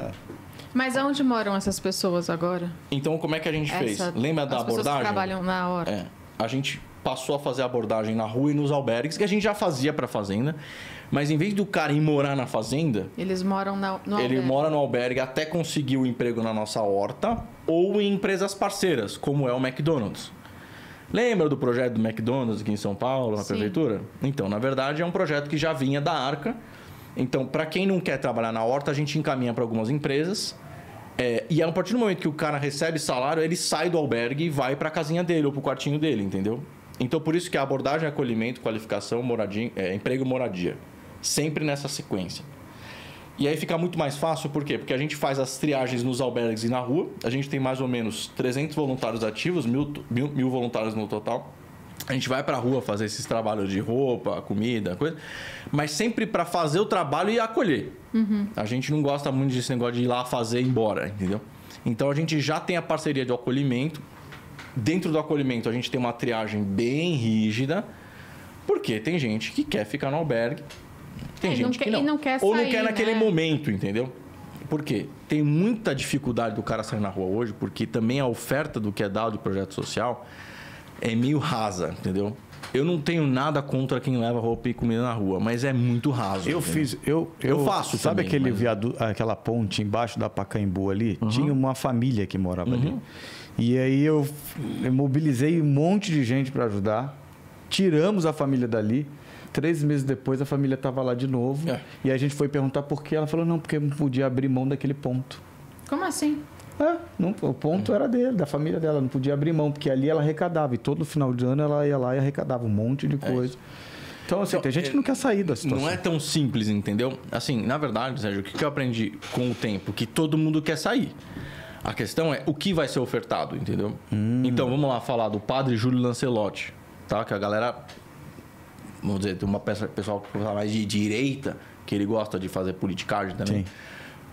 Mas aonde moram essas pessoas agora? Então, como é que a gente fez? Lembra da abordagem? As pessoas que trabalham na hora. A gente passou a fazer abordagem na rua e nos albergues, que a gente já fazia para fazenda. Mas em vez do cara ir morar na fazenda... Eles moram no albergue. Ele mora no albergue até conseguir o emprego na nossa horta ou em empresas parceiras, como é o McDonald's. Lembra do projeto do McDonald's aqui em São Paulo, na prefeitura? Então, na verdade, é um projeto que já vinha da Arca. Então, para quem não quer trabalhar na horta, a gente encaminha para algumas empresas. E a partir do momento que o cara recebe salário, ele sai do albergue e vai para a casinha dele ou para o quartinho dele, entendeu? Então, por isso que a abordagem é acolhimento, qualificação, moradia, emprego e moradia. Sempre nessa sequência. E aí fica muito mais fácil, por quê? Porque a gente faz as triagens nos albergues e na rua. A gente tem mais ou menos 300 voluntários ativos, mil voluntários no total. A gente vai pra rua fazer esses trabalhos de roupa, comida, coisa. Mas sempre para fazer o trabalho e acolher. A gente não gosta muito desse negócio de ir lá fazer e ir embora, entendeu? Então a gente já tem a parceria de acolhimento. Dentro do acolhimento a gente tem uma triagem bem rígida. Porque tem gente que quer ficar no albergue. Tem gente que não. Não quer sair, ou não quer naquele momento, entendeu? Por quê? Tem muita dificuldade do cara sair na rua hoje, porque também a oferta do que é dado de projeto social é meio rasa, entendeu? Eu não tenho nada contra quem leva roupa e comida na rua, mas é muito raso. Eu faço. Sabe também, aquele viaduto, aquela ponte embaixo da Pacaembu ali? Tinha uma família que morava ali. E aí eu mobilizei um monte de gente para ajudar. Tiramos a família dali. 3 meses depois, a família estava lá de novo. E a gente foi perguntar por quê. Ela falou, não, porque não podia abrir mão daquele ponto. Como assim? O ponto era dele, da família dela. Não podia abrir mão, porque ali ela arrecadava. E todo final de ano ela ia lá e arrecadava um monte de coisa. Então, assim, tem gente que não quer sair da situação. Não é tão simples, entendeu? Assim, na verdade, Sérgio, o que eu aprendi com o tempo? Que todo mundo quer sair. A questão é o que vai ser ofertado, entendeu? Então, vamos lá falar do padre Júlio Lancelotti, tá? Que a galera... Vamos dizer, tem uma pessoal que fala mais de direita, que ele gosta de fazer politicagem também. Sim.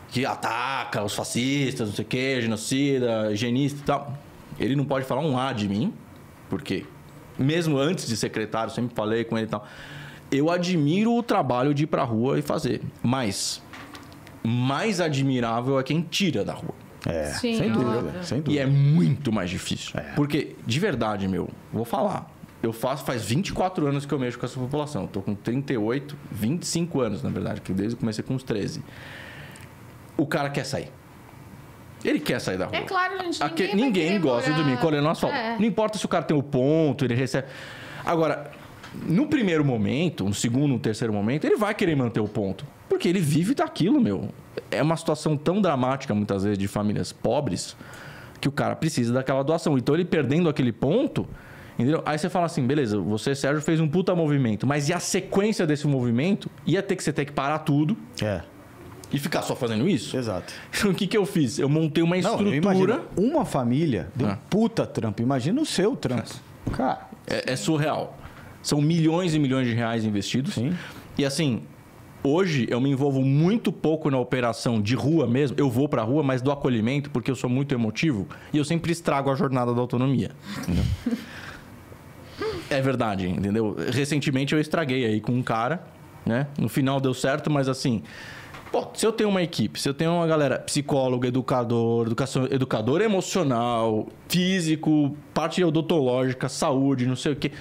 Que ataca os fascistas, não sei o quê, genocida, higienista e tal. Ele não pode falar um A de mim, porque mesmo antes de secretário, sempre falei com ele e tal. Eu admiro o trabalho de ir pra rua e fazer. Mas mais admirável é quem tira da rua. Sim, sem dúvida. E é muito mais difícil. Porque, de verdade, vou falar. Eu faz 24 anos que eu mexo com essa população. Eu tô com 38, 25 anos, na verdade, que desde que comecei com uns 13. O cara quer sair. Ele quer sair da rua. É claro, gente. Ninguém gosta de dormir colhendo asfalto. Não importa se o cara tem o ponto, ele recebe... Agora, no primeiro momento, no segundo, no terceiro momento, ele vai querer manter o ponto. Porque ele vive daquilo, É uma situação tão dramática, muitas vezes, de famílias pobres, que o cara precisa daquela doação. Então, ele perdendo aquele ponto... Entendeu? Aí você fala assim, beleza, você, Sérgio, fez um puta movimento, mas e a sequência desse movimento ia ter que você ter que parar tudo e ficar só fazendo isso? Exato. Então, o que eu fiz? Eu montei uma estrutura... Uma família deu um puta trampo. Imagina o seu trampo. Cara... É surreal. São milhões e milhões de reais investidos. Sim. E assim, hoje eu me envolvo muito pouco na operação de rua mesmo. Eu vou pra rua, mas do acolhimento, porque eu sou muito emotivo. E eu sempre estrago a jornada da autonomia. Entendeu? É verdade, entendeu? Recentemente eu estraguei aí com um cara né? No final deu certo, mas assim... Pô, se eu tenho uma equipe, se eu tenho uma galera, psicólogo, educador emocional, físico, parte odontológica, saúde, não sei o quê...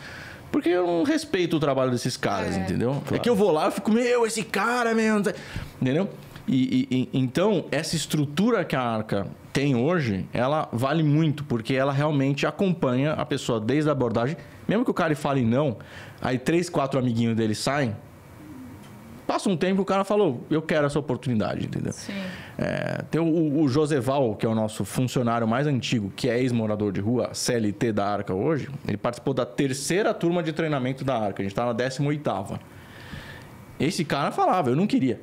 Porque eu não respeito o trabalho desses caras, entendeu? Claro. É que eu vou lá e fico, esse cara mesmo... Entendeu? Então, essa estrutura que a Arca tem hoje, ela vale muito, porque ela realmente acompanha a pessoa desde a abordagem. Mesmo que o cara fale não, aí 3, 4 amiguinhos dele saem, passa um tempo, o cara falou, eu quero essa oportunidade, entendeu? Sim. Tem o Joseval, que é o nosso funcionário mais antigo, que é ex-morador de rua, CLT da Arca hoje. Ele participou da 3ª turma de treinamento da Arca. A gente está na 18ª. Esse cara falava, eu não queria.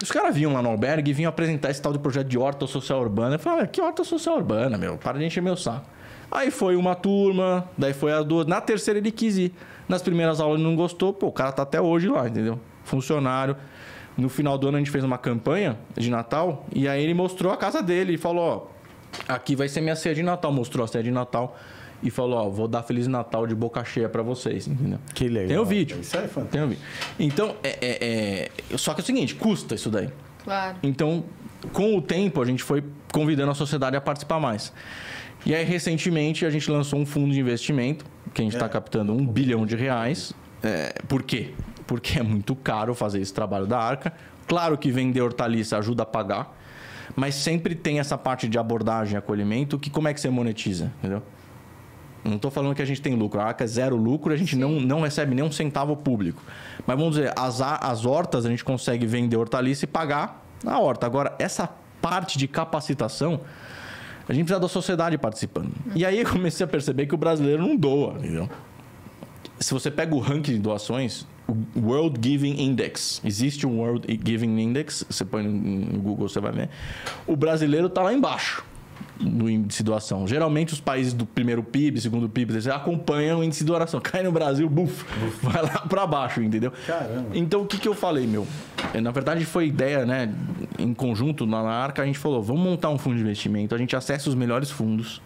Os caras vinham lá no albergue e vinham apresentar esse tal de projeto de horta social urbana. Eu falava, que horta social urbana, meu? Para de encher meu saco. Aí foi uma turma, daí foi as 2. Na 3ª ele quis ir. Nas primeiras aulas ele não gostou. Pô, o cara tá até hoje lá, entendeu? Funcionário. No final do ano a gente fez uma campanha de Natal. E aí ele mostrou a casa dele e falou, aqui vai ser minha ceia de Natal. Mostrou a ceia de Natal. E falou, vou dar Feliz Natal de boca cheia pra vocês, entendeu? Que legal. Tem o vídeo. Isso é fantástico. Tem o vídeo. Então, só que é o seguinte, custa isso daí. Claro. Então, com o tempo, a gente foi convidando a sociedade a participar mais. E aí, recentemente, a gente lançou um fundo de investimento, que a gente está captando R$1 bilhão. Por quê? Porque é muito caro fazer esse trabalho da Arca. Claro que vender hortaliça ajuda a pagar, mas sempre tem essa parte de abordagem e acolhimento, que como é que você monetiza, entendeu? Não estou falando que a gente tem lucro. A Arca é 0 lucro, a gente não recebe nem um centavo público. Mas vamos dizer, as hortas a gente consegue vender hortaliça e pagar a horta. Agora, essa parte de capacitação, a gente precisa da sociedade participando. E aí eu comecei a perceber que o brasileiro não doa, entendeu? Se você pega o ranking de doações, o World Giving Index, existe um World Giving Index, você põe no Google, você vai ver. O brasileiro está lá embaixo no índice de doação. Geralmente os países do primeiro PIB, segundo PIB, eles acompanham o índice de doação. Cai no Brasil, vai lá para baixo, entendeu? Caramba. Então, o que eu falei, meu? Na verdade, foi ideia, né? Em conjunto, na Arca, a gente falou, vamos montar um fundo de investimento, a gente acessa os melhores fundos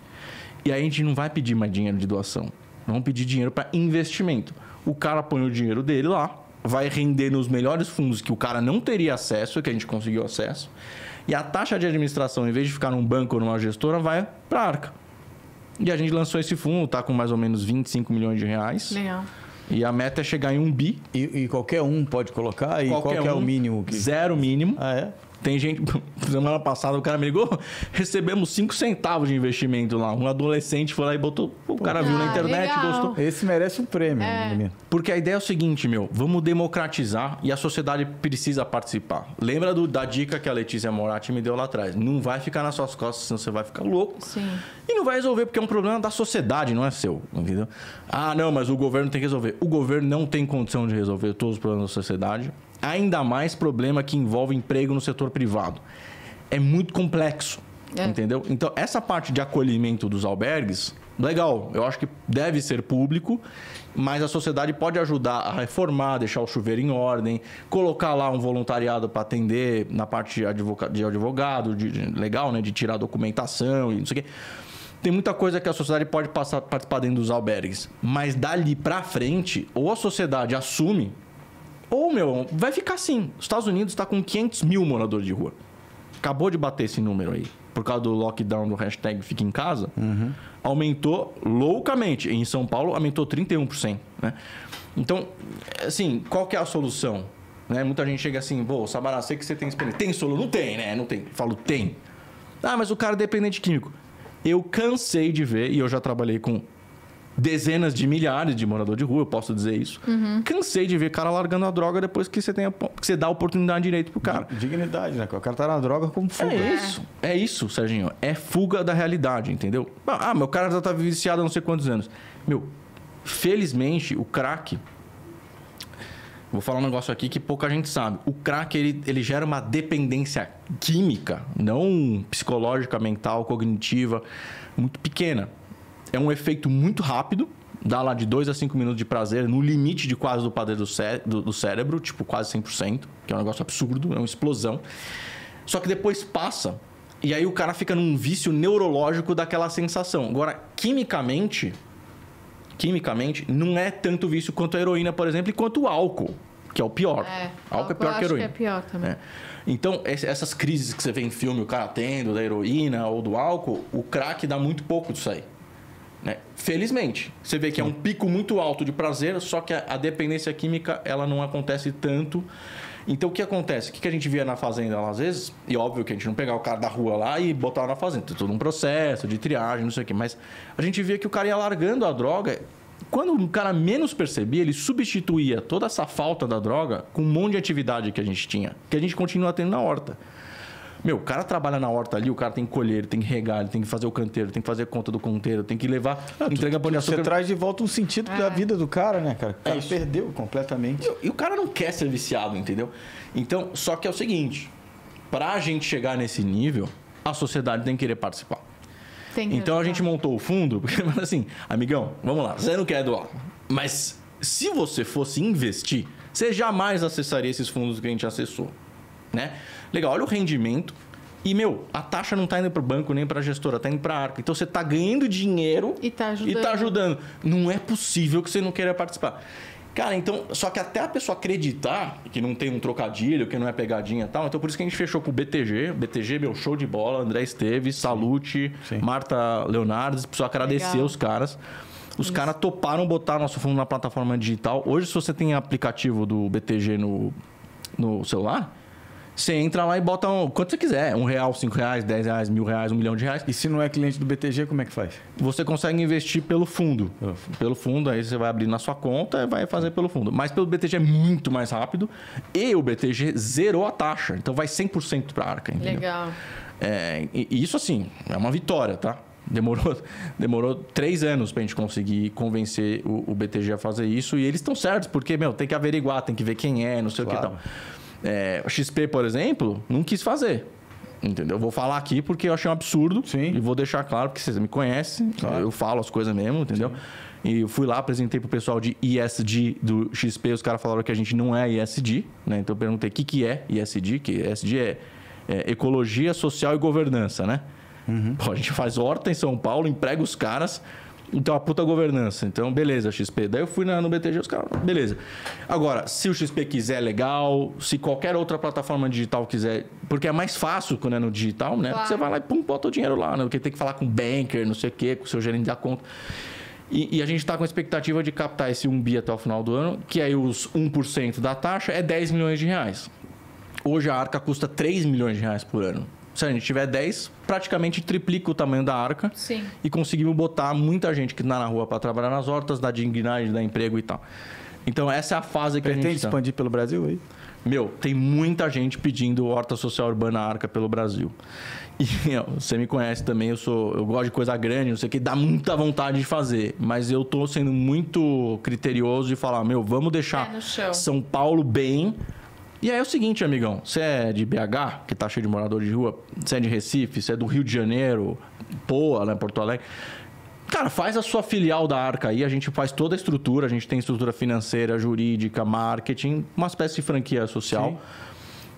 e aí a gente não vai pedir mais dinheiro de doação. Vamos pedir dinheiro para investimento. O cara põe o dinheiro dele lá, vai render nos melhores fundos que o cara não teria acesso, que a gente conseguiu acesso. E a taxa de administração, em vez de ficar num banco ou numa gestora, vai para a Arca. E a gente lançou esse fundo, está com mais ou menos 25 milhões de reais. Legal. E a meta é chegar em 1 bi. E qualquer um pode colocar? E qual que é o mínimo? 0 mínimo. Ah, é? Tem gente... Semana passada o cara me ligou, recebemos 5 centavos de investimento lá. Um adolescente foi lá e botou... O cara viu na internet, legal. gostou. Esse merece um prêmio, menino. Porque a ideia é o seguinte, meu. Vamos democratizar e a sociedade precisa participar. Lembra da dica que a Letícia Moratti me deu lá atrás. Não vai ficar nas suas costas, senão você vai ficar louco. Sim. E não vai resolver, porque é um problema da sociedade, não é seu. Entendeu? Ah, não, mas o governo tem que resolver. O governo não tem condição de resolver todos os problemas da sociedade. Ainda mais problema que envolve emprego no setor privado. É muito complexo, entendeu? Então, essa parte de acolhimento dos albergues, legal, eu acho que deve ser público, mas a sociedade pode ajudar a reformar, deixar o chuveiro em ordem, colocar lá um voluntariado para atender na parte de advogado, legal, né? De tirar documentação e não sei o quê. Tem muita coisa que a sociedade pode participar dentro dos albergues, mas dali para frente, ou a sociedade assume, ou, vai ficar assim. Os Estados Unidos está com 500 mil moradores de rua. Acabou de bater esse número aí. Por causa do lockdown do hashtag Fica em Casa. Aumentou loucamente. Em São Paulo, aumentou 31%. Né? Então, assim, qual que é a solução? Né? Muita gente chega assim, Sabará, sei que você tem experiência. Tem solução? Não tem, né? Não tem. Eu falo, tem. Ah, mas o cara é dependente químico. Eu cansei de ver, e eu já trabalhei com dezenas de milhares de moradores de rua, eu posso dizer isso. Cansei de ver cara largando a droga depois que você dá a oportunidade direito pro cara. Dignidade, né? O cara tá na droga como fuga. É isso, Serginho. É fuga da realidade, entendeu? Ah, meu cara já tá viciado há não sei quantos anos. Felizmente, o crack... Vou falar um negócio aqui que pouca gente sabe. O crack, ele gera uma dependência química, não psicológica, mental, cognitiva, muito pequena. É um efeito muito rápido, dá lá de 2 a 5 minutos de prazer, no limite de quase do padrão do cérebro, tipo quase 100%, que é um negócio absurdo, é uma explosão. Só que depois passa, e aí o cara fica num vício neurológico daquela sensação. Agora, quimicamente, não é tanto vício quanto a heroína, por exemplo, e quanto o álcool. que é o pior. Álcool é pior que heroína. Que é pior também. Então, essas crises que você vê em filme, o cara tendo, da heroína ou do álcool, o crack dá muito pouco disso aí. Né? Felizmente, você vê que é um pico muito alto de prazer, só que a dependência química ela não acontece tanto. Então, o que acontece? O que a gente via na fazenda lá, às vezes, e óbvio que a gente não pegava o cara da rua lá e botava na fazenda, tem todo um processo de triagem, não sei o quê, mas a gente via que o cara ia largando a droga. Quando o cara menos percebia, ele substituía toda essa falta da droga com um monte de atividade que a gente tinha, que a gente continua tendo na horta. Meu, o cara trabalha na horta ali, o cara tem que colher, ele tem que regar, ele tem que fazer o canteiro, tem que fazer conta do canteiro, tem que levar, entrega pão de açúcar. Você traz de volta um sentido da vida do cara, né, cara? O cara perdeu completamente. E o cara não quer ser viciado, entendeu? Então, só que é o seguinte, pra gente chegar nesse nível, a sociedade tem que querer participar. Então a gente montou o fundo, porque assim, amigão, vamos lá, você não quer doar, mas se você fosse investir, você jamais acessaria esses fundos que a gente acessou, né? Legal, olha o rendimento e, meu, a taxa não tá indo pro banco nem pra gestora, tá indo pra Arca. Então você tá ganhando dinheiro e tá ajudando. Não é possível que você não queira participar. Cara, então, só que até a pessoa acreditar que não tem um trocadilho, que não é pegadinha e tal, então por isso que a gente fechou com o BTG. BTG, meu, show de bola, André Esteves, Salute, Marta Leonardes, preciso agradecer os caras. Os caras toparam botar nosso fundo na plataforma digital. Hoje, se você tem aplicativo do BTG no celular, você entra lá e bota quanto você quiser. R$1, R$5, R$10, R$1.000, R$1 milhão. E se não é cliente do BTG, como é que faz? Você consegue investir pelo fundo. Pelo fundo, aí você vai abrir na sua conta e vai fazer pelo fundo. Mas pelo BTG é muito mais rápido. E o BTG zerou a taxa. Então vai 100% para a Arca. Entendeu? Legal. E isso, assim, é uma vitória, tá? Demorou 3 anos pra gente conseguir convencer o BTG a fazer isso. E eles estão certos, porque, meu, tem que averiguar, tem que ver quem é, não sei o que e tal. O XP, por exemplo, não quis fazer. Entendeu? Eu vou falar aqui porque eu achei um absurdo. Sim. E vou deixar claro, porque vocês me conhecem. Claro. Eu falo as coisas mesmo, entendeu? Sim. E eu fui lá, apresentei pro pessoal de ESG do XP. Os caras falaram que a gente não é ESG, né? Então eu perguntei o que é ESG, que ESG é Ecologia, Social e Governança, né? Uhum. Pô, a gente faz horta em São Paulo, emprega os caras... Então, a puta governança. Então, beleza, XP. Daí eu fui no BTG, os caras, beleza. Agora, se o XP quiser, legal. Se qualquer outra plataforma digital quiser... Porque é mais fácil quando é no digital, né? Claro. Porque você vai lá e pum, bota o dinheiro lá, né? Porque tem que falar com o banker, não sei o quê, com o seu gerente da conta. E a gente está com a expectativa de captar esse 1 bi até o final do ano, que aí os 1% da taxa é 10 milhões de reais. Hoje a Arca custa 3 milhões de reais por ano. Se a gente tiver 10, praticamente triplica o tamanho da Arca. Sim. E conseguimos botar muita gente que está na rua para trabalhar nas hortas, dar dignidade, dar emprego e tal. Então, essa é a fase que a gente pretende expandir pelo Brasil aí? Meu, tem muita gente pedindo horta social urbana Arca pelo Brasil. E você me conhece também, eu gosto de coisa grande, não sei o que, dá muita vontade de fazer. Mas eu tô sendo muito criterioso de falar, meu, vamos deixar São Paulo bem... E aí é o seguinte, amigão, você é de BH, que tá cheio de morador de rua, você é de Recife, você é do Rio de Janeiro, Poa, né, Porto Alegre. Cara, faz a sua filial da Arca aí, a gente faz toda a estrutura, a gente tem estrutura financeira, jurídica, marketing, uma espécie de franquia social. Sim.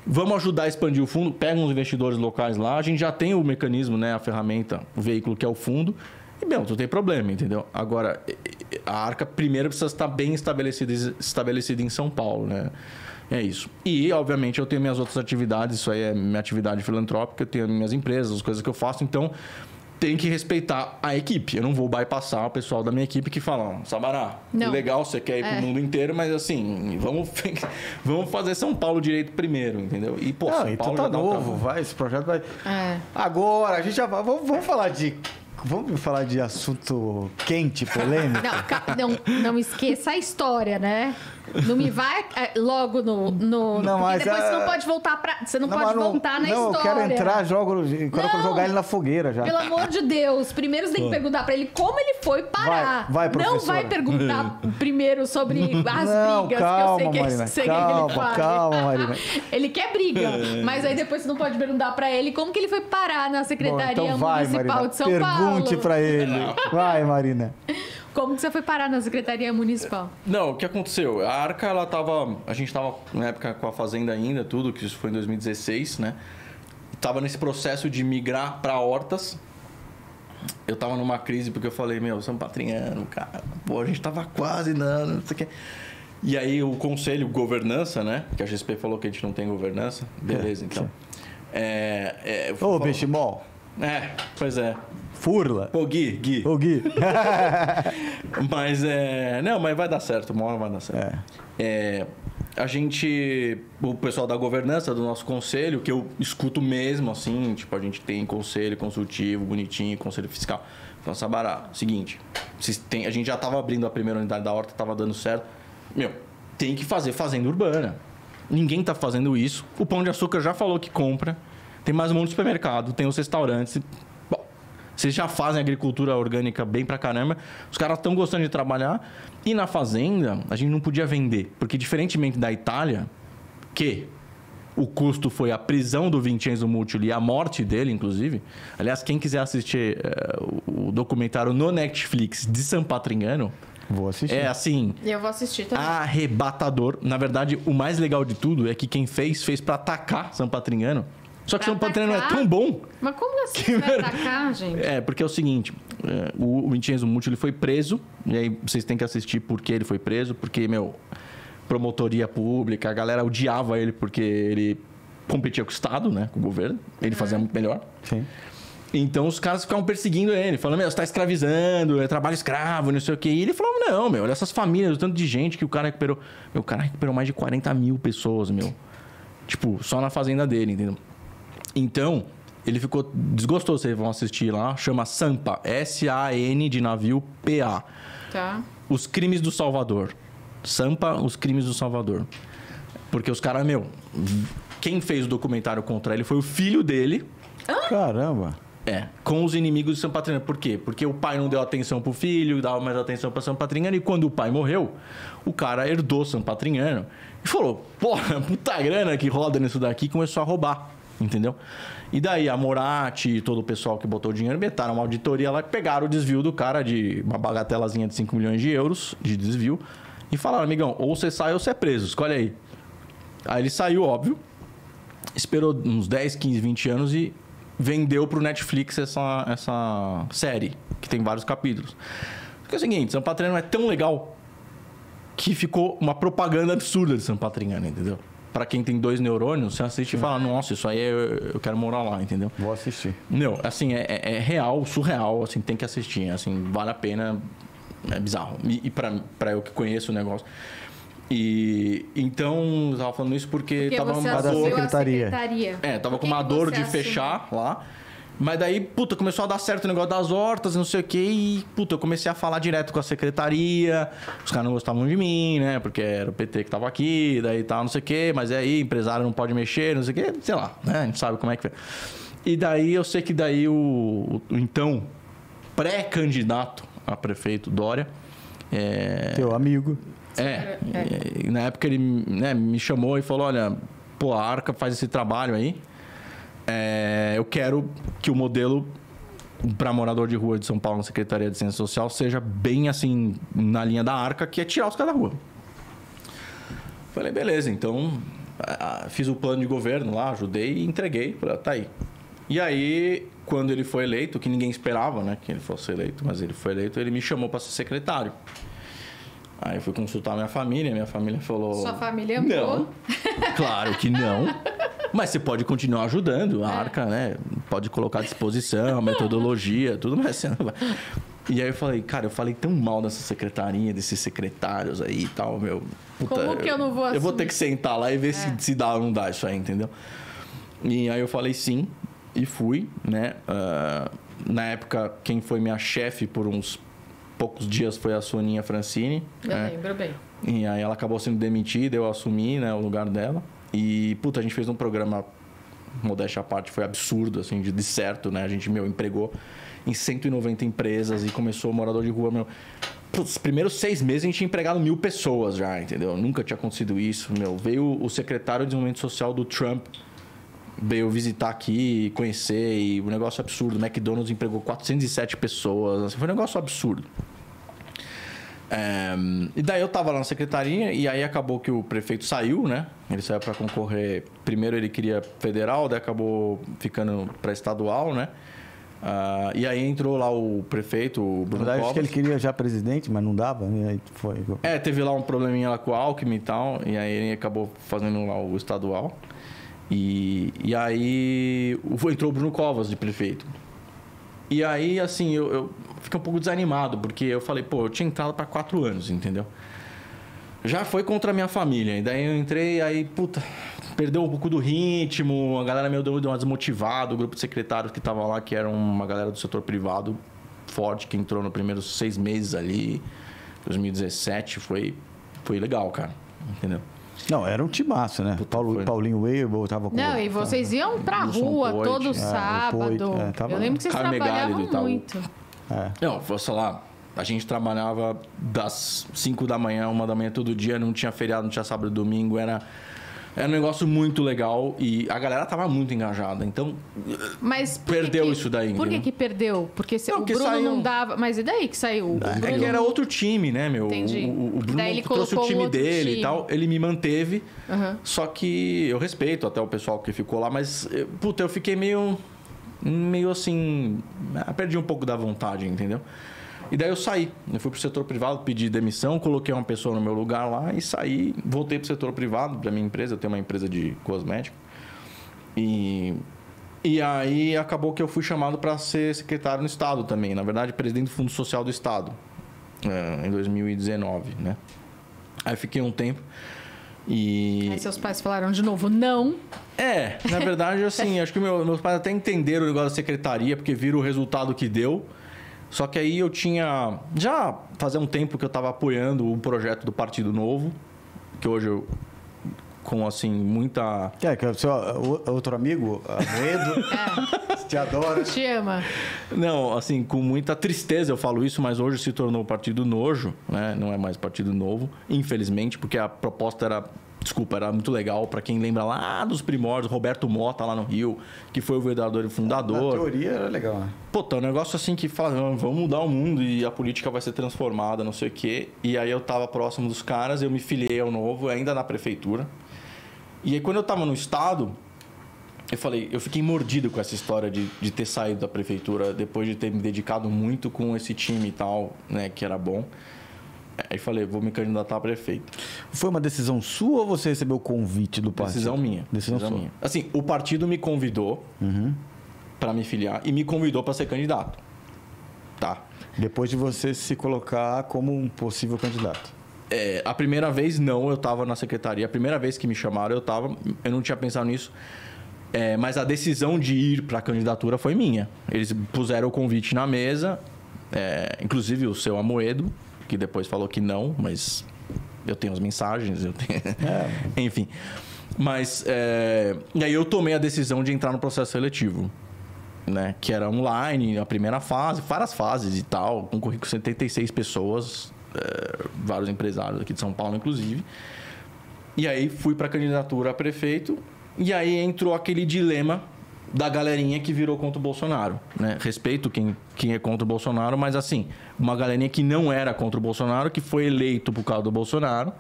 Vamos ajudar a expandir o fundo, pega uns investidores locais lá, a gente já tem o mecanismo, né, a ferramenta, o veículo que é o fundo, e, não tem problema, entendeu? Agora, a Arca primeiro precisa estar bem estabelecida em São Paulo, né? É isso. E, obviamente, eu tenho minhas outras atividades. Isso aí é minha atividade filantrópica. Eu tenho minhas empresas, as coisas que eu faço. Então, tem que respeitar a equipe. Eu não vou bypassar o pessoal da minha equipe que fala... Sabará, legal, você quer ir pro mundo inteiro, mas assim... Vamos fazer São Paulo direito primeiro, entendeu? E, pô, São Paulo tá novo. Vai, esse projeto vai... Agora, a gente já vai... Vamos falar de... Vamos falar de assunto quente, polêmico? Não esqueça a história, né? Não me vai logo no não, mas depois você não pode voltar pra... Você não pode voltar na história. Não, eu quero entrar, quero jogar ele na fogueira já. Pelo amor de Deus. Primeiro você tem que perguntar pra ele como ele foi parar. Vai, professora. Não vai perguntar primeiro sobre as brigas, calma, que eu sei que Marina, que ele faz. Calma, Marina. Ele quer briga, mas aí depois você não pode perguntar pra ele como que ele foi parar na Secretaria Municipal Marina, de São Paulo. Pergunte pra ele. Vai, Marina. Como que você foi parar na Secretaria Municipal? Não, o que aconteceu? A Arca, a gente estava na época com a Fazenda ainda, tudo, que isso foi em 2016, né? Tava nesse processo de migrar para hortas. Eu tava numa crise porque eu falei, meu, São Patriano, cara, pô, a gente tava quase dando, não sei o quê. E aí o conselho, governança, né? Que a XP falou que a gente não tem governança. Beleza, então. Ô, Benchimol. Pois é. Furla. Pô, Gui. Ô, Gui. Mas não, mas vai dar certo, uma hora vai dar certo. A gente, o pessoal da governança do nosso conselho, que eu escuto mesmo, assim, tipo, a gente tem conselho consultivo, bonitinho, conselho fiscal. Então, Sabará, seguinte, a gente já estava abrindo a primeira unidade da horta, estava dando certo. Tem que fazer fazenda urbana. Ninguém tá fazendo isso. O Pão de Açúcar já falou que compra. Tem mais um monte de supermercado, tem os restaurantes. Bom, vocês já fazem agricultura orgânica bem pra caramba. Os caras estão gostando de trabalhar. E na fazenda, a gente não podia vender. Porque diferentemente da Itália, que o custo foi a prisão do Vincenzo Mutoli e a morte dele, inclusive. Aliás, quem quiser assistir o documentário no Netflix de San Patrignano... Vou assistir. É assim... Eu vou assistir também. Arrebatador. Na verdade, o mais legal de tudo é que quem fez pra atacar San Patrignano. Só que San Patrignano é tão bom... Mas como assim vai atacar, gente? Porque é o seguinte... O Vincenzo Mutoli foi preso. E aí vocês têm que assistir por que ele foi preso. Porque, promotoria pública, a galera odiava ele porque ele competia com o Estado, né? Com o governo. Ele fazia muito melhor. Sim. Então os caras ficavam perseguindo ele, falando, você tá escravizando, é trabalho escravo, não sei o quê. E ele falou, não, olha essas famílias, o tanto de gente que o cara recuperou. O cara recuperou mais de 40 mil pessoas, Tipo, só na fazenda dele, entendeu? Então, ele ficou desgostoso, vocês vão assistir lá, chama Sampa, S-A-N de navio, P-A. Tá. Os crimes do Salvador. Sampa, os crimes do Salvador. Porque os caras, quem fez o documentário contra ele foi o filho dele. Caramba. Com os inimigos de San Patrignano. Por quê? Porque o pai não deu atenção pro filho, dava mais atenção para San Patrignano. E quando o pai morreu, o cara herdou San Patrignano e falou, porra, puta grana que roda nisso daqui, e começou a roubar, entendeu? E daí a Moratti e todo o pessoal que botou o dinheiro metaram uma auditoria lá, pegaram o desvio do cara de uma bagatelazinha de 5 milhões de euros de desvio e falaram, amigão, ou você sai ou você é preso, escolhe aí. Aí ele saiu, óbvio, esperou uns 10, 15, 20 anos e vendeu pro Netflix essa série, que tem vários capítulos. Porque é o seguinte, San Patrignano é tão legal que ficou uma propaganda absurda de San Patrignano, entendeu? Pra quem tem 2 neurônios, você assiste e fala, nossa, isso aí eu quero morar lá, entendeu? Vou assistir. Assim, é real, surreal, assim, tem que assistir, assim, vale a pena, é bizarro. E pra eu que conheço o negócio... E então, eu tava falando isso porque tava uma dor. Secretaria. Tava com uma dor de fechar lá. Mas daí, começou a dar certo o negócio das hortas, não sei o quê. E, eu comecei a falar direto com a secretaria. Os caras não gostavam de mim, né? Porque era o PT que tava aqui, daí tal, não sei o quê. Mas aí, empresário não pode mexer, não sei o quê. Sei lá, né? A gente sabe como é que foi. E daí, eu sei que daí o então pré-candidato a prefeito, Dória... Teu amigo... E na época ele me chamou e falou, olha, a Arca faz esse trabalho aí. Eu quero que o modelo para morador de rua de São Paulo na Secretaria de Ciência Social seja bem assim, na linha da Arca, que é tirar os caras da rua. Falei, beleza, então fiz o plano de governo lá, ajudei e entreguei. Falei, tá aí. E aí, quando ele foi eleito, que ninguém esperava, né, que ele fosse eleito, mas ele foi eleito, ele me chamou para ser secretário. Aí eu fui consultar minha família falou... Sua família não. Claro que não. Mas você pode continuar ajudando a Arca, né? Pode colocar à disposição, a metodologia, tudo, mas você não vai. E aí eu falei, cara, eu falei tão mal dessa secretaria, desses secretários aí e tal, puta, como que eu não vou assumir? Eu vou ter que sentar lá e ver se dá ou não dá isso aí, entendeu? E aí eu falei sim, e fui, né? Na época, quem foi minha chefe por uns poucos dias foi a Soninha Francini. Eu lembro bem. E aí ela acabou sendo demitida, eu assumi, né, o lugar dela. E, a gente fez um programa, modéstia à parte, foi absurdo, assim, de certo, né? A gente, empregou em 190 empresas e começou o morador de rua, os primeiros 6 meses a gente tinha empregado 1.000 pessoas já, entendeu? Nunca tinha acontecido isso, Veio o secretário de Desenvolvimento Social do Trump, veio visitar aqui, conhecer, e um negócio absurdo. O McDonald's empregou 407 pessoas, assim, foi um negócio absurdo. E daí eu tava lá na secretaria e aí acabou que o prefeito saiu, né? Ele saiu para concorrer. Primeiro ele queria federal, daí acabou ficando para estadual, né? E aí entrou lá o prefeito, o Bruno Covas. Acho que ele queria já presidente, mas não dava. E aí foi. Teve lá um probleminha lá com o Alckmin e tal. E aí ele acabou fazendo lá o estadual. E aí entrou o Bruno Covas de prefeito. E aí, assim, eu fiquei um pouco desanimado, porque eu falei, pô, eu tinha entrado para 4 anos, entendeu? Já foi contra a minha família. E daí eu entrei, aí, puta, perdeu um pouco do ritmo, a galera meio deu uma desmotivada, o grupo de secretários que tava lá, que era uma galera do setor privado forte, que entrou nos primeiros 6 meses ali, 2017, foi legal, cara, entendeu? Não, era um timaço, né? Paulinho Weibo tava com... Não, e vocês iam pra rua todo sábado. Eu lembro que vocês trabalhavam muito. Não, sei lá, a gente trabalhava das 5 da manhã, 1 da manhã todo dia, não tinha feriado, não tinha sábado e domingo, era um negócio muito legal e a galera tava muito engajada, então mas perdeu isso daí. Por que perdeu? Porque o Bruno não dava... Mas e daí que saiu? É que era outro time, né, meu? Entendi. O Bruno daí ele trouxe o time dele time. E tal, ele me manteve, só que eu respeito até o pessoal que ficou lá, mas, puta, eu fiquei meio assim, perdi um pouco da vontade, entendeu? E daí eu saí, eu fui pro setor privado, pedi demissão, coloquei uma pessoa no meu lugar lá e saí, voltei pro setor privado, da minha empresa, eu tenho uma empresa de cosmético. E aí acabou que eu fui chamado para ser secretário no Estado também, na verdade, presidente do Fundo Social do Estado, em 2019, né? Aí fiquei um tempo e... Aí seus pais falaram de novo, não. Na verdade, assim, acho que meus pais até entenderam o negócio da secretaria, porque viram o resultado que deu. Só que aí eu tinha... Já fazia um tempo que eu estava apoiando o projeto do Partido Novo, que hoje eu... Com, assim, muita... Que é o seu outro amigo, Amoedo, te adora. Te ama. Não, assim, com muita tristeza eu falo isso, mas hoje se tornou Partido Nojo, né? Não é mais Partido Novo, infelizmente, porque a proposta era... Desculpa, era muito legal para quem lembra lá dos primórdios, Roberto Mota lá no Rio, que foi o vereador e fundador. Na teoria era legal, né? Pô, tá um negócio assim que fala, vamos mudar o mundo e a política vai ser transformada, não sei o quê. E aí eu tava próximo dos caras, eu me filiei ao Novo, ainda na prefeitura. E aí quando eu tava no Estado, eu fiquei mordido com essa história de ter saído da prefeitura, depois de ter me dedicado muito com esse time e tal, né, que era bom. Aí falei, vou me candidatar a prefeito. Foi uma decisão sua ou você recebeu o convite do partido? Decisão minha. Decisão minha. Assim, o partido me convidou para me filiar e me convidou para ser candidato. Tá. Depois de você se colocar como um possível candidato. A primeira vez, não, eu estava na secretaria. A primeira vez que me chamaram, eu não tinha pensado nisso. Mas a decisão de ir para a candidatura foi minha. Eles puseram o convite na mesa, inclusive o seu Amoedo, que depois falou que não, mas eu tenho as mensagens, enfim. Mas, e aí eu tomei a decisão de entrar no processo seletivo, né? Que era online, a primeira fase, várias fases e tal, concorri com 76 pessoas, vários empresários aqui de São Paulo, inclusive. E aí fui para a candidatura a prefeito, e aí entrou aquele dilema da galerinha que virou contra o Bolsonaro, né? Respeito quem é contra o Bolsonaro, mas assim, uma galerinha que não era contra o Bolsonaro, que foi eleito por causa do Bolsonaro,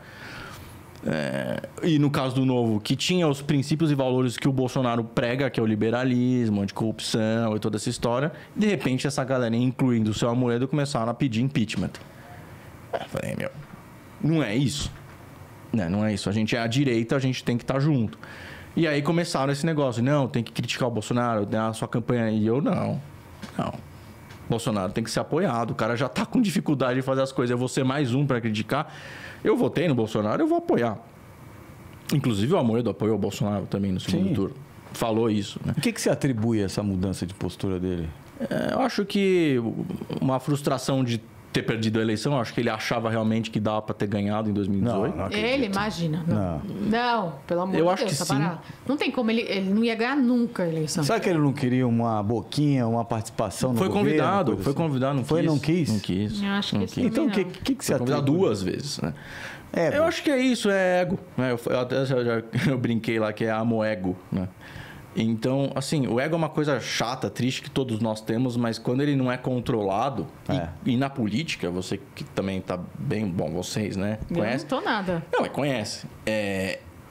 e no caso do Novo, que tinha os princípios e valores que o Bolsonaro prega, que é o liberalismo, anticorrupção e toda essa história, de repente essa galerinha, incluindo o seu Amoedo, começaram a pedir impeachment. Eu falei, não é isso. Não é isso. A gente é a direita, a gente tem que estar junto. E aí começaram esse negócio. Não, tem que criticar o Bolsonaro, a sua campanha. E eu, não. Bolsonaro tem que ser apoiado. O cara já tá com dificuldade de fazer as coisas. Eu vou ser mais um para criticar. Eu votei no Bolsonaro, eu vou apoiar. Inclusive o Amoedo apoiou o Bolsonaro também no segundo turno. Falou isso, né? O que se atribui a essa mudança de postura dele? Eu acho que uma frustração de ter perdido a eleição. Acho que ele achava realmente que dava para ter ganhado em 2018. Não ele imagina. Não, pelo amor de Deus. Eu acho que sim. Não tem como, ele não ia ganhar nunca a eleição. Será que ele não queria uma boquinha, uma participação no governo? Foi convidado, não quis. Foi, não quis? Não quis. Eu acho que sim. Então, o que você atribui? Convidado 2 vezes, né? Ego. Eu acho que é isso, é ego. Eu até eu brinquei lá que é amoego, né? Então, assim, o ego é uma coisa chata, triste, que todos nós temos, mas quando ele não é controlado, e na política, você que também tá bem, bom, vocês, né? Conhece? Eu não tô nada. Não, mas conhece.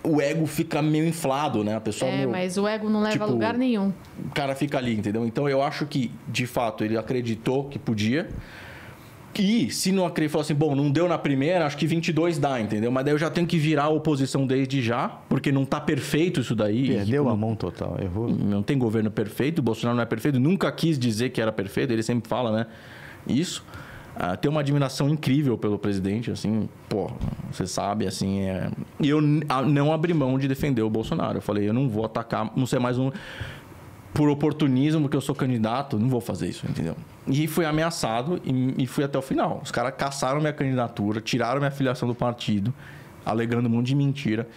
o ego fica meio inflado, né? A pessoa mas o ego não leva a lugar nenhum. O cara fica ali, entendeu? Então, eu acho que, de fato, ele acreditou que podia. E se não acreditou, falou assim, bom, não deu na primeira, acho que 22 dá, entendeu? Mas daí eu já tenho que virar a oposição desde já, porque não tá perfeito isso daí. Perdeu a mão total, errou. Não tem governo perfeito, o Bolsonaro não é perfeito, nunca quis dizer que era perfeito, ele sempre fala, né? Isso. Tem uma admiração incrível pelo presidente, assim, pô, você sabe, assim, E eu não abri mão de defender o Bolsonaro. Eu falei, eu não vou atacar, não sei mais por oportunismo, porque eu sou candidato, não vou fazer isso, entendeu? E fui ameaçado e fui até o final. Os caras caçaram minha candidatura, tiraram minha filiação do partido, alegando um monte de mentira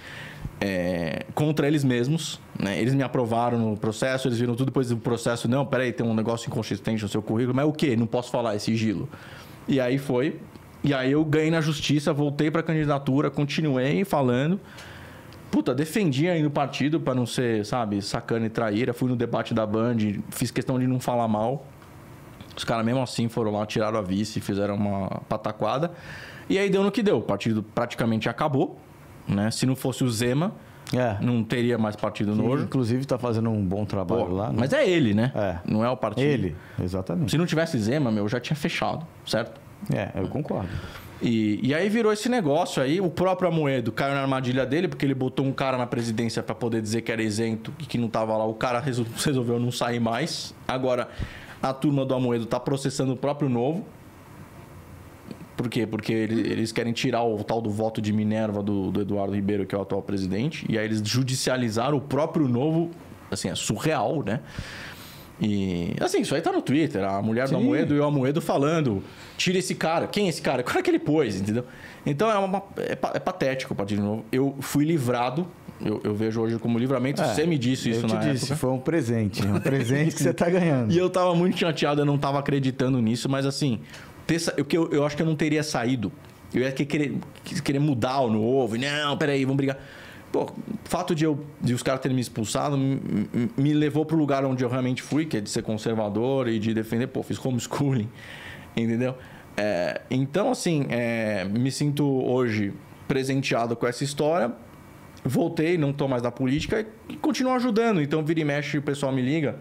contra eles mesmos, né? Eles me aprovaram no processo, eles viram tudo depois do processo. Não, peraí, tem um negócio inconsistente no seu currículo. Mas o quê? Não posso falar, é sigilo. E aí foi. E aí eu ganhei na justiça, voltei para a candidatura, continuei falando. Puta, defendi aí no partido para não ser, sabe, sacana e traíra. Fui no debate da Band, fiz questão de não falar mal. Os caras mesmo assim foram lá, tiraram a vice, fizeram uma pataquada. E aí deu no que deu. O partido praticamente acabou, né? Se não fosse o Zema, não teria mais partido novo. Inclusive está fazendo um bom trabalho lá. Né? Mas é ele, né? Não é o partido. Ele, exatamente. Se não tivesse Zema, já tinha fechado, certo? Eu concordo. E aí virou esse negócio aí. O próprio Amoedo caiu na armadilha dele, porque ele botou um cara na presidência para poder dizer que era isento e que não estava lá. O cara resolveu não sair mais. Agora, a turma do Amoedo está processando o próprio Novo. Por quê? Porque eles querem tirar o tal do voto de Minerva do Eduardo Ribeiro, que é o atual presidente. E aí eles judicializaram o próprio Novo. Assim, é surreal, né? E, assim, isso aí tá no Twitter. A mulher do Amoedo e o Amoedo falando: tira esse cara. Quem é esse cara? O cara que ele pôs, entendeu? Então é patético o Partido Novo. Eu fui livrado. Eu vejo hoje como livramento. Você me disse isso na época. Foi um presente. Um presente que você tá ganhando. E eu tava muito chateado, eu não tava acreditando nisso. Mas assim, eu acho que eu não teria saído. Eu ia querer mudar o Novo. Não, peraí, vamos brigar. Pô, o fato de os caras terem me expulsado me levou pro lugar onde eu realmente fui, que é de ser conservador e de defender. Pô, fiz homeschooling, entendeu? Então, assim, me sinto hoje presenteado com essa história. Voltei, não tô mais na política e continuo ajudando. Então, vira e mexe, o pessoal me liga.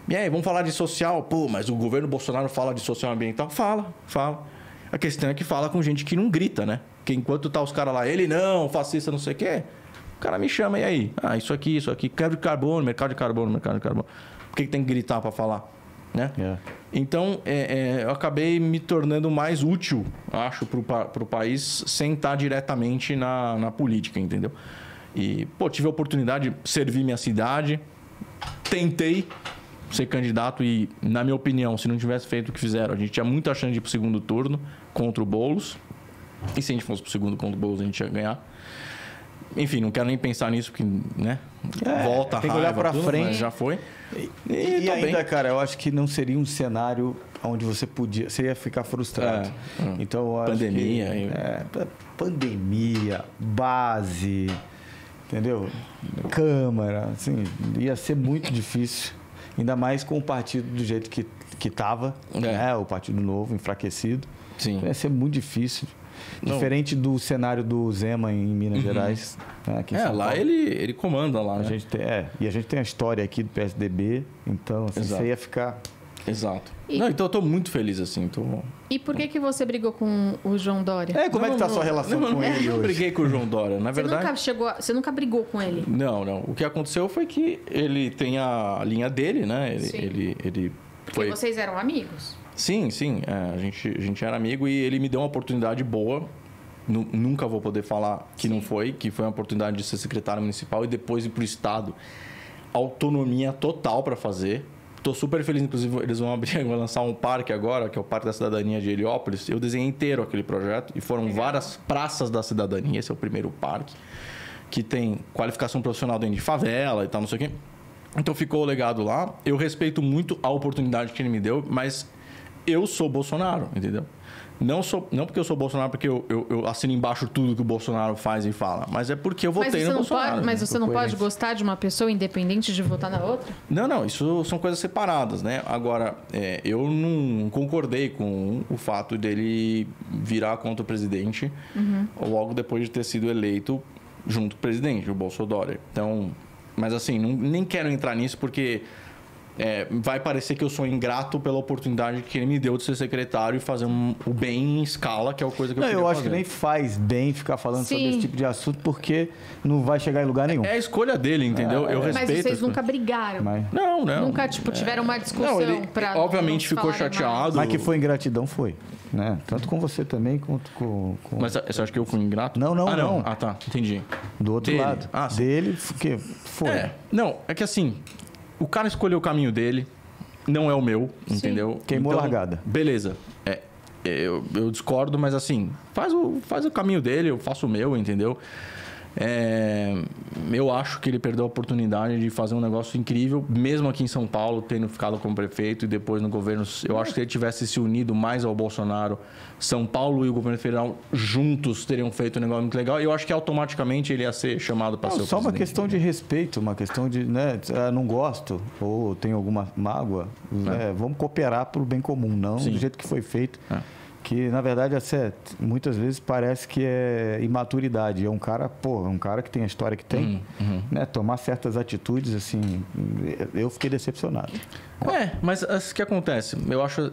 E aí, vamos falar de social? Pô, mas o governo Bolsonaro fala de social ambiental? Fala. A questão é que fala com gente que não grita, né? Porque enquanto tá os caras lá, ele não, fascista, não sei o quê... O cara me chama, e aí? Isso aqui, quebra de carbono, mercado de carbono. Por que tem que gritar para falar? Né? Então, eu acabei me tornando mais útil, acho, para o país, sem estar diretamente na política, entendeu? E, tive a oportunidade de servir minha cidade, tentei ser candidato e, na minha opinião, se não tivesse feito o que fizeram, a gente tinha muita chance de ir para o segundo turno contra o Boulos. E se a gente fosse para o segundo contra o Boulos, a gente ia ganhar. Enfim, não quero nem pensar nisso, porque, né? Volta a raiva, tem que olhar para frente. Mas já foi. E ainda, bem. Cara, eu acho que não seria um cenário onde você ia ficar frustrado. Então, eu acho pandemia. Pandemia, base, entendeu? Câmara, assim, ia ser muito difícil. Ainda mais com o partido do jeito que estava, né? O Partido Novo, enfraquecido. Sim. Ia ser muito difícil. Diferente do cenário do Zema em Minas Gerais. Né, lá ele comanda lá, né? E a gente tem a história aqui do PSDB, então assim, você ia ficar... Exato. Então eu tô muito feliz, assim. E por que você brigou com o João Dória? Como é que tá a sua relação com ele hoje? Eu briguei com o João Dória, na verdade... Você nunca brigou com ele? Não. O que aconteceu foi que ele tem a linha dele, né? Ele Porque vocês eram amigos? Sim. A gente era amigo e ele me deu uma oportunidade boa. Nunca vou poder falar que não foi, que foi uma oportunidade de ser secretário municipal e depois ir para o Estado. Autonomia total para fazer. Estou super feliz, inclusive, eles vão lançar um parque agora, que é o Parque da Cidadania de Heliópolis. Eu desenhei inteiro aquele projeto e foram várias praças da cidadania. Esse é o primeiro parque, que tem qualificação profissional dentro de favela e tal, não sei o quê. Então ficou o legado lá. Eu respeito muito a oportunidade que ele me deu, mas eu sou Bolsonaro, entendeu? Não porque eu sou Bolsonaro, porque eu assino embaixo tudo que o Bolsonaro faz e fala, mas é porque eu votei no Bolsonaro. Mas você não pode gostar de uma pessoa independente de votar na outra? Não, isso são coisas separadas, né? Agora, eu não concordei com o fato dele virar contra o presidente logo depois de ter sido eleito junto com o presidente, o Bolsonaro. Então, mas assim, nem quero entrar nisso porque vai parecer que eu sou ingrato pela oportunidade que ele me deu de ser secretário e fazer o bem em escala, que é a coisa que eu queria fazer. Eu acho que nem faz bem ficar falando sobre esse tipo de assunto, porque não vai chegar em lugar nenhum. É a escolha dele, entendeu? Eu respeito. Mas vocês nunca brigaram? Não. Nunca, tiveram uma discussão ele obviamente ficou chateado. Mas que foi ingratidão, foi. Né? Tanto com você também, quanto com... Mas você acha que eu fui ingrato? Não. Ah, tá. Entendi. Do outro lado. Dele, que foi. É que assim... O cara escolheu o caminho dele, não é o meu, entendeu? Queimou largada. Beleza. Eu discordo, mas assim, faz o caminho dele, eu faço o meu, entendeu? Eu acho que ele perdeu a oportunidade de fazer um negócio incrível, mesmo aqui em São Paulo, tendo ficado como prefeito e depois no governo. Eu acho que se ele tivesse se unido mais ao Bolsonaro, São Paulo e o governo federal juntos teriam feito um negócio muito legal. E eu acho que automaticamente ele ia ser chamado para ser o presidente. Só uma questão de respeito, uma questão de, não gosto ou tenho alguma mágoa, vamos cooperar para o bem comum, não do jeito que foi feito. Que, na verdade, muitas vezes parece que é imaturidade. É um cara que tem a história que tem, né? Tomar certas atitudes, assim, eu fiquei decepcionado. Mas o que acontece? Eu acho...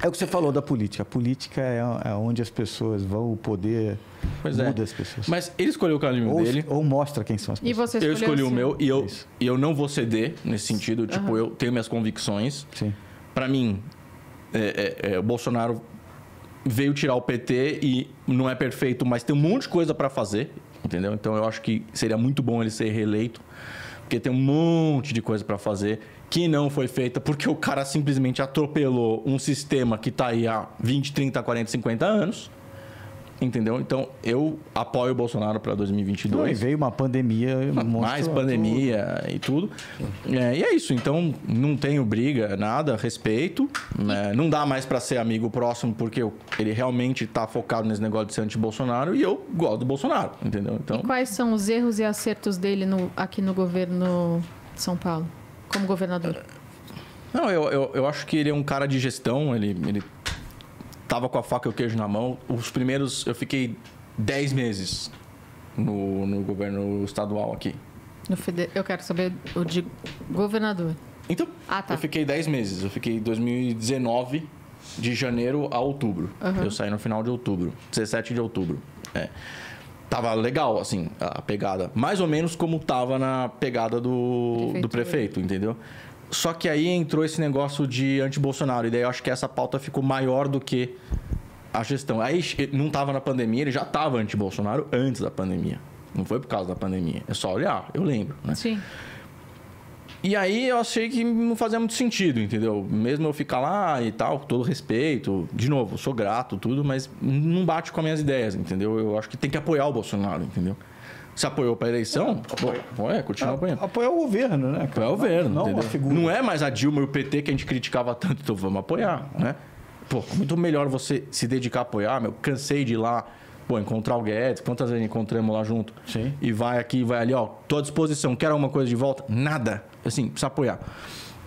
É o que você falou da política. A política é onde as pessoas vão, o poder muda as pessoas. Mas ele escolheu o caminho dele. Ou mostra quem são as pessoas. E você eu escolhi o meu e eu não vou ceder nesse sentido. Tipo, eu tenho minhas convicções. Sim. Para mim, o Bolsonaro veio tirar o PT e não é perfeito, mas tem um monte de coisa para fazer, entendeu? Então eu acho que seria muito bom ele ser reeleito, porque tem um monte de coisa para fazer que não foi feita porque o cara simplesmente atropelou um sistema que está aí há 20, 30, 40, 50 anos. Entendeu? Então, eu apoio o Bolsonaro para 2022. Veio uma pandemia. Mais pandemia e tudo. E é isso. Então, não tenho briga, nada, respeito. Não dá mais para ser amigo próximo, porque ele realmente está focado nesse negócio de ser anti-Bolsonaro e eu gosto do Bolsonaro, entendeu? Então... E quais são os erros e acertos dele aqui no governo de São Paulo, como governador? Não, eu acho que ele é um cara de gestão, ele tava com a faca e o queijo na mão. Os primeiros, eu fiquei 10 meses no governo estadual aqui. Eu quero saber o de governador. Então, eu fiquei 10 meses. Eu fiquei 2019, de janeiro a outubro. Eu saí no final de outubro, 17 de outubro. Tava legal, assim, a pegada. Mais ou menos como tava na pegada do prefeito, entendeu? Só que aí entrou esse negócio de anti-Bolsonaro. E daí eu acho que essa pauta ficou maior do que a gestão. Aí não estava na pandemia, ele já estava anti-Bolsonaro antes da pandemia. Não foi por causa da pandemia. É só olhar, eu lembro, né? Sim. E aí eu achei que não fazia muito sentido, entendeu? Mesmo eu ficar lá e tal, com todo respeito. De novo, sou grato, tudo, mas não bate com as minhas ideias, entendeu? Eu acho que tem que apoiar o Bolsonaro, entendeu? Se apoiou para a eleição, continua apoiando. Apoiar o governo, né? Apoiar o governo, não a figura. Não é mais a Dilma e o PT que a gente criticava tanto, então vamos apoiar, né? Muito melhor você se dedicar a apoiar, cansei de ir lá, encontrar o Guedes, quantas vezes encontramos lá junto? Sim. E vai aqui, vai ali, tô à disposição, quer alguma coisa de volta? Nada, assim, precisa apoiar.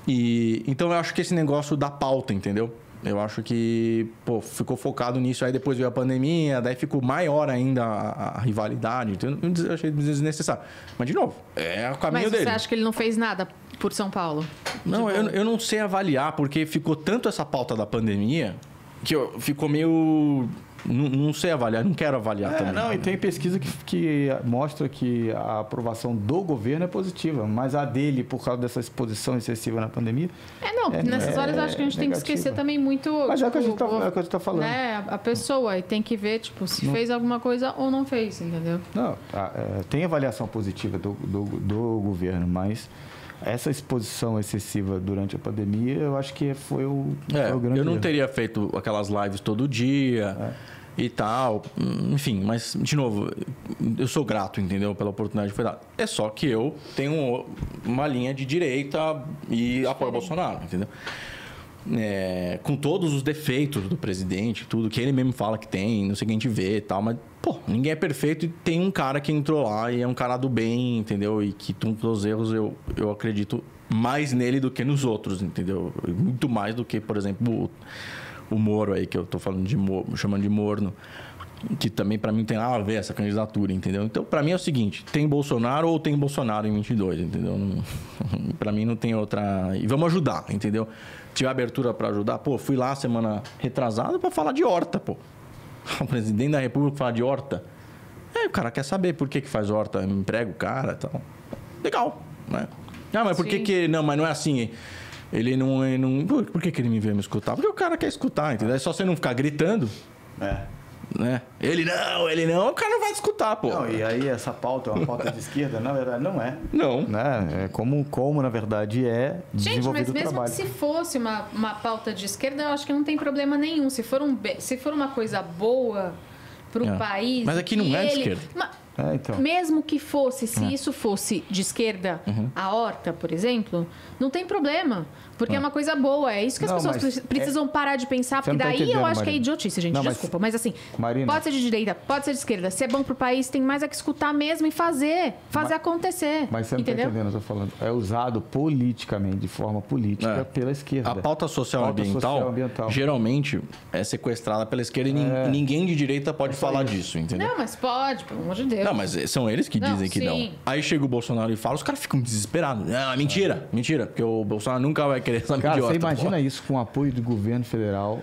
Então eu acho que esse negócio da pauta, entendeu? Eu acho que, ficou focado nisso. Aí depois veio a pandemia, daí ficou maior ainda a rivalidade. Então, eu achei desnecessário. Mas, de novo, é o caminho dele. Mas você acha que ele não fez nada por São Paulo? Não, eu não sei avaliar, porque ficou tanto essa pauta da pandemia que ficou meio... Não sei avaliar, não quero avaliar também. Não, e tem pesquisa que mostra que a aprovação do governo é positiva, mas a dele, por causa dessa exposição excessiva na pandemia... nessas horas eu acho que a gente tem que esquecer também muito... Mas é o que a gente está falando. Né, a pessoa, e tem que ver, se fez alguma coisa ou não fez, entendeu? Não, tem avaliação positiva do governo, mas... Essa exposição excessiva durante a pandemia, eu acho que foi o grande eu não erro. teria feito aquelas lives todo dia e tal. Enfim, mas, de novo, eu sou grato, entendeu? Pela oportunidade que foi dada. É só que eu tenho uma linha de direita e apoio o Bolsonaro, entendeu? Com todos os defeitos do presidente, tudo que ele mesmo fala que tem, não sei o que a gente vê e tal, mas, ninguém é perfeito e tem um cara que entrou lá e é um cara do bem, entendeu? E que todos os erros eu acredito mais nele do que nos outros, entendeu? Muito mais do que, por exemplo, o Moro aí, que eu tô falando chamando de morno. Que também, para mim, não tem nada a ver essa candidatura, entendeu? Então, para mim é o seguinte, tem Bolsonaro ou tem Bolsonaro em 22, entendeu? Para mim não tem outra... E vamos ajudar, entendeu? Tive abertura para ajudar. Pô, fui lá semana retrasada para falar de horta, pô. O presidente da República fala de horta. O cara quer saber por que faz horta, emprega o cara e tal. Legal, né? Ah, mas por que... Não, mas não é assim... Ele não... Por que ele me veio me escutar? Porque o cara quer escutar, entendeu? É só você não ficar gritando. Né? Ele não, o cara não vai escutar, pô. Não, e aí essa pauta é uma pauta de esquerda? Na verdade, não é. Não. Né? É como na verdade, é desenvolvido o trabalho. Gente, mas mesmo que se fosse uma pauta de esquerda, eu acho que não tem problema nenhum. Se for uma coisa boa para o país... Mas aqui não é de esquerda. Então. Mesmo que fosse, se isso fosse de esquerda, a horta, por exemplo, não tem problema. Porque é uma coisa boa. É isso que as pessoas precisam parar de pensar. Porque daí eu acho que é idiotice, gente. Desculpa. Mas assim, Marina, pode ser de direita, pode ser de esquerda. Se é bom pro país, tem mais é que escutar mesmo e fazer acontecer. Mas você não está entendendo o que eu tô falando. É usado politicamente, de forma política, pela esquerda. A pauta social ambiental, geralmente, é sequestrada pela esquerda e ninguém de direita pode falar disso, entendeu? Não, mas pode, pelo amor de Deus. Não, mas são eles que dizem que não. Aí chega o Bolsonaro e fala, os caras ficam desesperados. Não, é mentira, porque o Bolsonaro nunca vai querer essa Cara, você imagina isso com apoio do governo federal,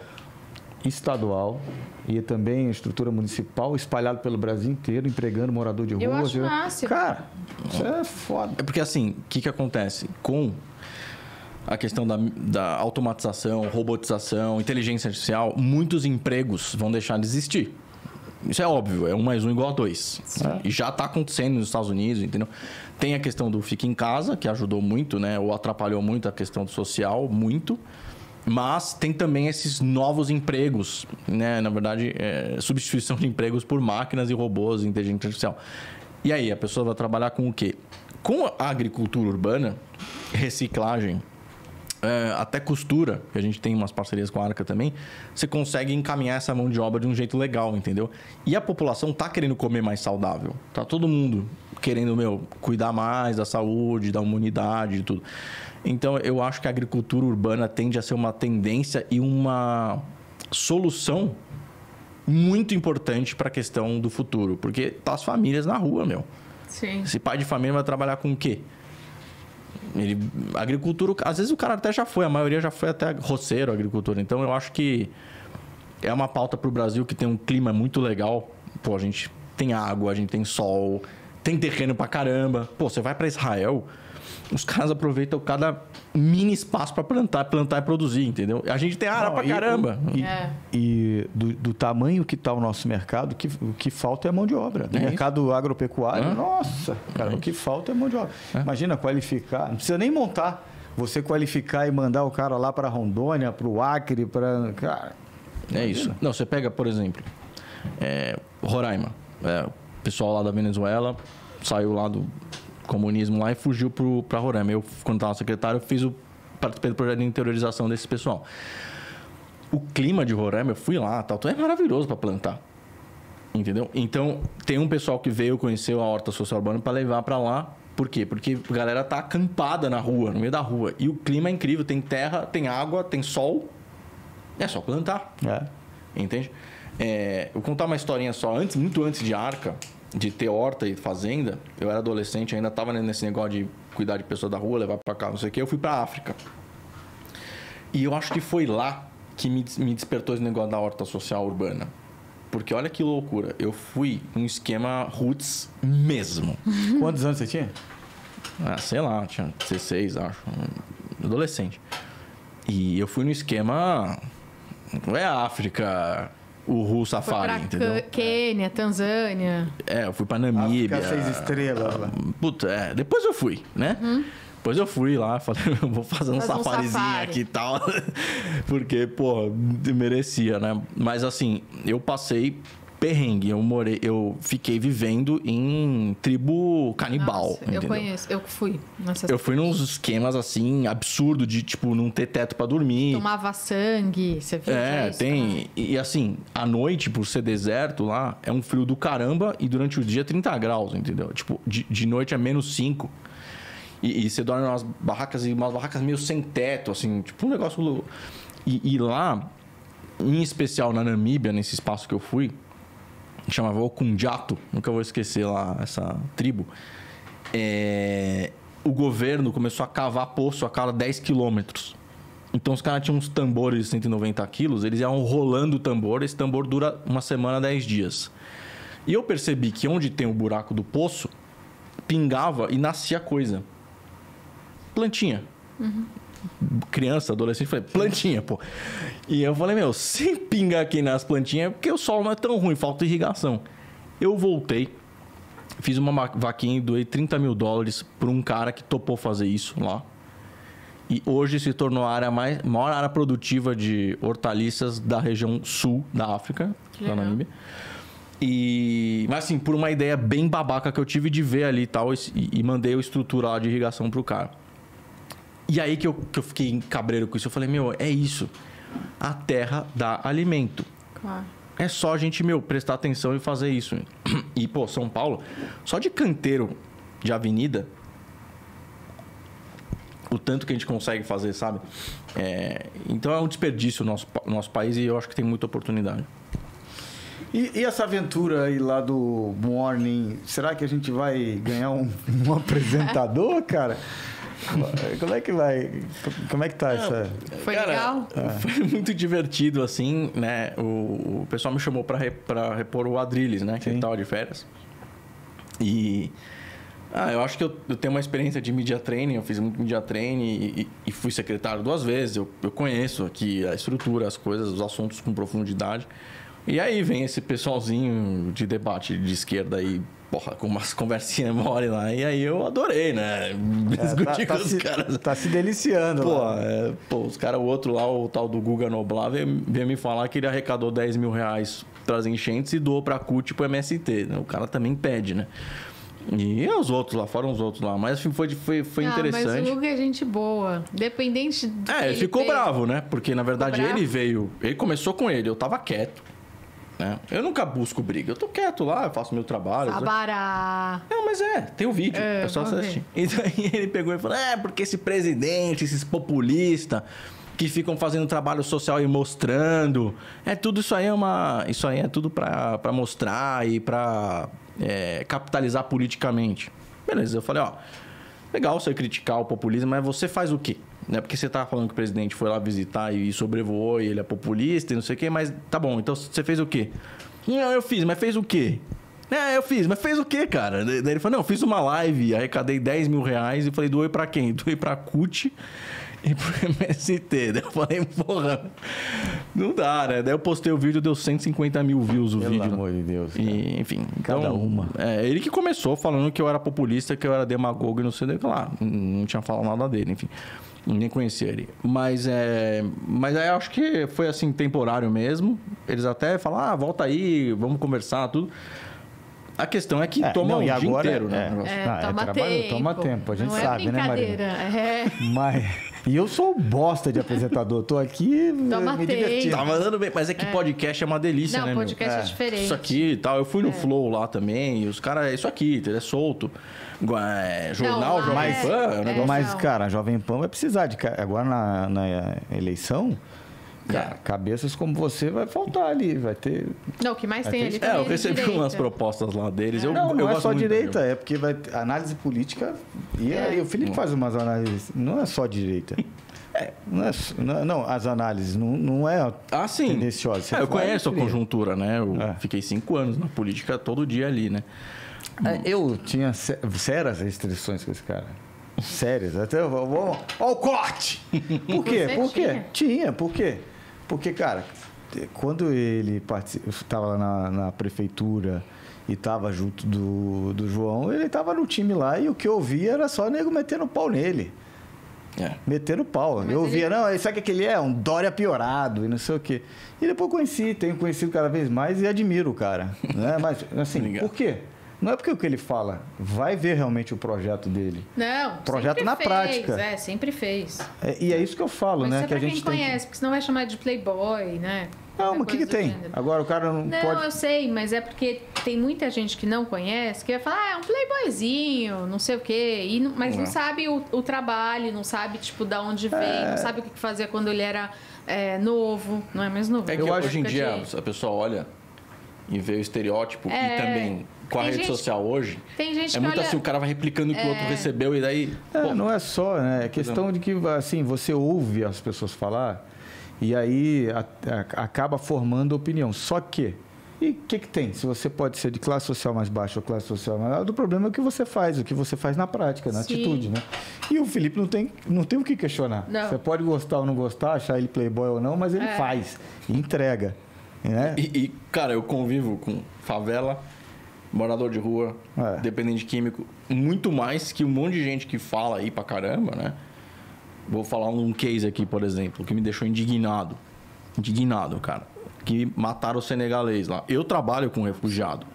estadual e também estrutura municipal espalhado pelo Brasil inteiro, empregando morador de rua. Eu acho máximo. Cara, isso é foda. É porque assim, o que acontece? Com a questão da automatização, robotização, inteligência artificial, muitos empregos vão deixar de existir. Isso é óbvio, é 1 mais 1 igual a 2. E já está acontecendo nos Estados Unidos, entendeu? Tem a questão do fica em casa, que ajudou muito, né? Ou atrapalhou muito a questão do social, muito. Mas tem também esses novos empregos, né? Na verdade, substituição de empregos por máquinas e robôs e inteligência artificial. E aí, a pessoa vai trabalhar com o quê? Com a agricultura urbana, reciclagem, até costura, que a gente tem umas parcerias com a Arca também, você consegue encaminhar essa mão de obra de um jeito legal, entendeu? E a população tá querendo comer mais saudável. Tá todo mundo querendo, cuidar mais da saúde, da imunidade e tudo. Então, eu acho que a agricultura urbana tende a ser uma tendência e uma solução muito importante para a questão do futuro. Porque tá as famílias na rua, Sim. Esse pai de família vai trabalhar com o quê? Agricultura, às vezes o cara até já foi, a maioria já foi até roceiro, agricultura. Então eu acho que é uma pauta para o Brasil que tem um clima muito legal. Pô, a gente tem água, a gente tem sol, tem terreno pra caramba. Pô, você vai para Israel, os caras aproveitam cada mini espaço para plantar e produzir, entendeu? A gente tem área pra caramba. E do tamanho que está o nosso mercado, o que falta é mão de obra. No mercado agropecuário, nossa, cara, o que falta é mão de obra. Imagina qualificar, não precisa nem montar. Você qualificar e mandar o cara lá para Rondônia, para o Acre, para... Cara, é isso. Não, você pega, por exemplo, Roraima. O pessoal lá da Venezuela saiu lá do comunismo lá e fugiu para Roraima. Eu, quando estava secretário, participei do projeto de interiorização desse pessoal. O clima de Roraima, eu fui lá, tal, é maravilhoso para plantar. Entendeu? Então, tem um pessoal que veio, conheceu a horta social urbana para levar para lá. Por quê? Porque a galera tá acampada na rua, no meio da rua. E o clima é incrível, tem terra, tem água, tem sol. É só plantar. Entende? Vou contar uma historinha só. Muito antes de Arca, de ter horta e fazenda, eu era adolescente, ainda estava nesse negócio de cuidar de pessoas da rua, levar para cá, não sei o quê. Eu fui para África. E eu acho que foi lá que me despertou esse negócio da horta social urbana. Porque olha que loucura. Eu fui num esquema roots mesmo. Quantos anos você tinha? Sei lá, tinha 16, acho. Adolescente. E eu fui no esquema... Não é África... O Safari, entendeu? Quênia, Tanzânia. Eu fui pra Namíbia. África 6 estrelas. Puta, depois eu fui, né? Depois eu fui lá, falei, eu vou fazer um safarizinho aqui e tal. Porque, pô, merecia, né? Mas assim, eu passei perrengue. Eu fiquei vivendo em tribo canibal. Nossa, eu conheço, eu fui. Eu fui nos esquemas assim, absurdo de tipo, não ter teto pra dormir. Tomava sangue, você viu isso? Tem. E assim, à noite, por ser deserto lá, é um frio do caramba e durante o dia 30 graus, entendeu? Tipo, de noite é -5. E você dorme umas barracas meio sem teto, assim, tipo um negócio... E lá, em especial na Namíbia, nesse espaço que eu fui, chamava Okunjato, nunca vou esquecer lá essa tribo. O governo começou a cavar poço a cada 10 quilômetros. Então os caras tinham uns tambores de 190 quilos, eles iam rolando o tambor, esse tambor dura uma semana, 10 dias. E eu percebi que onde tem o buraco do poço, pingava e nascia coisa. Plantinha. Criança, adolescente, falei, plantinha, pô. E eu falei, se pingar aqui nas plantinhas, é porque o solo não é tão ruim, falta irrigação. Eu voltei, fiz uma vaquinha e doei $30 mil para um cara que topou fazer isso lá. E hoje se tornou a maior área produtiva de hortaliças da região sul da África, da Namíbia. Mas assim, por uma ideia bem babaca que eu tive de ver ali e tal, e mandei a estrutura lá de irrigação pro cara. E aí que eu fiquei cabreiro com isso. Eu falei, é isso. A terra dá alimento. Claro. É só a gente, prestar atenção e fazer isso. E, pô, São Paulo, só de canteiro de avenida, o tanto que a gente consegue fazer, sabe? Então é um desperdício no nosso país e eu acho que tem muita oportunidade. E essa aventura aí lá do Morning, será que a gente vai ganhar um apresentador, cara? Como é que vai? Como é que tá essa... Foi legal? Foi muito divertido, assim, né? O pessoal me chamou pra repor o Adrilles, né? Que ele tava de férias. E... eu acho que eu tenho uma experiência de media training. Eu fiz muito media training e fui secretário 2 vezes. Eu conheço aqui a estrutura, as coisas, os assuntos com profundidade. E aí vem esse pessoalzinho de debate de esquerda aí, porra, com umas conversinhas mole lá. E aí eu adorei, né? Discutir com os caras. Tá se deliciando. Os caras, o outro lá, o tal do Guga Noblar, veio me falar que ele arrecadou R$10 mil para as enchentes e doou pra CUT e pro MST. Né? O cara também pede, né? E os outros lá, foram os outros lá. Mas foi interessante. Mas o Guga é gente boa. Dependente do que ele ficou bravo, né? Porque, na verdade, ele veio... Ele começou com ele, eu tava quieto. Né? Eu nunca busco briga. Eu tô quieto lá, eu faço meu trabalho. Sabará. Não, mas tem o vídeo. É só você assistir. E daí ele pegou e falou... porque esse presidente, esses populistas... que ficam fazendo trabalho social e mostrando... tudo isso aí Isso aí é tudo pra mostrar e pra... capitalizar politicamente. Beleza, eu falei, legal você criticar o populismo, mas você faz o quê? Não é porque você tá falando que o presidente foi lá visitar e sobrevoou e ele é populista e não sei o quê, mas tá bom, então você fez o quê? Não, eu fiz, mas fez o quê? Eu fiz, mas fez o quê, cara? Daí ele falou, não, eu fiz uma live, arrecadei R$10 mil e falei, doei pra quem? Doei pra CUT e pro MST. Daí eu falei, porra, não dá, né? Daí eu postei o vídeo, deu 150 mil views o vídeo. Pelo amor de Deus. E, enfim, cada então, uma. Ele que começou falando que eu era populista, que eu era demagogo e não sei o que lá. Não tinha falado nada dele, enfim. Ninguém conhecia ele. Mas aí eu acho que foi assim, temporário mesmo. Eles até falaram, volta aí, vamos conversar, tudo. A questão é que toma o dia inteiro, né? Toma tempo, a gente não sabe, né, Marina? Mas... E eu sou bosta de apresentador. Tô aqui me divertindo. Tá mandando bem, mas é que podcast é uma delícia, né? Não, podcast é diferente. Isso aqui e tal. Eu fui no Flow lá também, e os caras, isso aqui, é solto. Jornal, não, Jovem Pan. Mas, cara, a Jovem Pan vai precisar de... Agora na eleição... Cara, cabeças como você vai faltar ali, vai ter... Não, o que mais tem ali eu recebi umas propostas lá deles. Não é só direita, é porque vai análise política... E aí o Felipe faz umas análises... Não é só direita. Não, as análises não é tendenciosa. Eu conheço a conjuntura, né? Eu fiquei 5 anos na política todo dia ali, né? Eu tinha sérias restrições com esse cara. Sérias. Até ó o corte! Por quê? Por quê? Porque, cara, quando ele estava lá na prefeitura e estava junto do João, ele estava no time lá e o que eu ouvia era só nego metendo pau nele. Metendo pau. Mas eu ouvia, sabe o que ele é? Um Dória piorado e não sei o quê. E depois tenho conhecido cada vez mais e admiro o cara. Né? Mas, assim, por quê? Não é porque o que ele fala, vai ver realmente o projeto dele. Não, projeto na prática. Sempre fez. E é isso que eu falo, né? Que a gente conhece, porque senão vai chamar de playboy, né? Não, mas o que tem? Gênero. Agora o cara não pode... Não, eu sei, mas é porque tem muita gente que não conhece, que vai falar, é um playboyzinho, não sei o quê, mas não sabe o trabalho, não sabe, tipo, da onde veio, não sabe o que fazia quando ele era novo, não é mais novo. É que hoje em dia a pessoa olha e ver o estereótipo e também com a rede social hoje, tem gente é muito assim, o cara vai replicando o que o outro recebeu e daí... Não é só, né? É questão de que, assim, você ouve as pessoas falar e aí acaba formando opinião. Só que, e o que tem? Se você pode ser de classe social mais baixa ou classe social mais alta, o problema é o que você faz na prática, na atitude, né? E o Felipe não tem o que questionar. Não. Você pode gostar ou não gostar, achar ele playboy ou não, mas ele faz, entrega, né? E, cara, eu convivo com favela, morador de rua, dependente químico, muito mais que um monte de gente que fala aí pra caramba, né? Vou falar um case aqui, por exemplo, que me deixou indignado. Indignado, cara. Que mataram o senegalês lá. Eu trabalho com refugiado.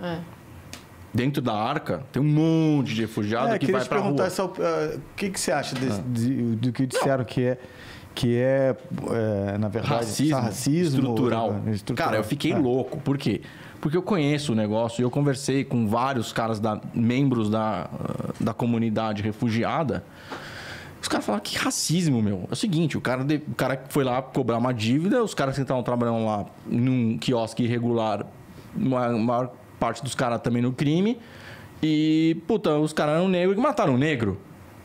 Dentro da Arca, tem um monte de refugiado que vai pra rua. O que você acha do que disseram que é, na verdade, racismo estrutural. Cara, eu fiquei louco. Por quê? Porque eu conheço o negócio e eu conversei com vários caras, membros da comunidade refugiada. Os caras falaram, que racismo, meu. É o seguinte, o cara foi lá cobrar uma dívida, os caras que estavam trabalhando lá num quiosque irregular, a maior parte dos caras também no crime. E, puta, os caras eram negros que mataram um negro.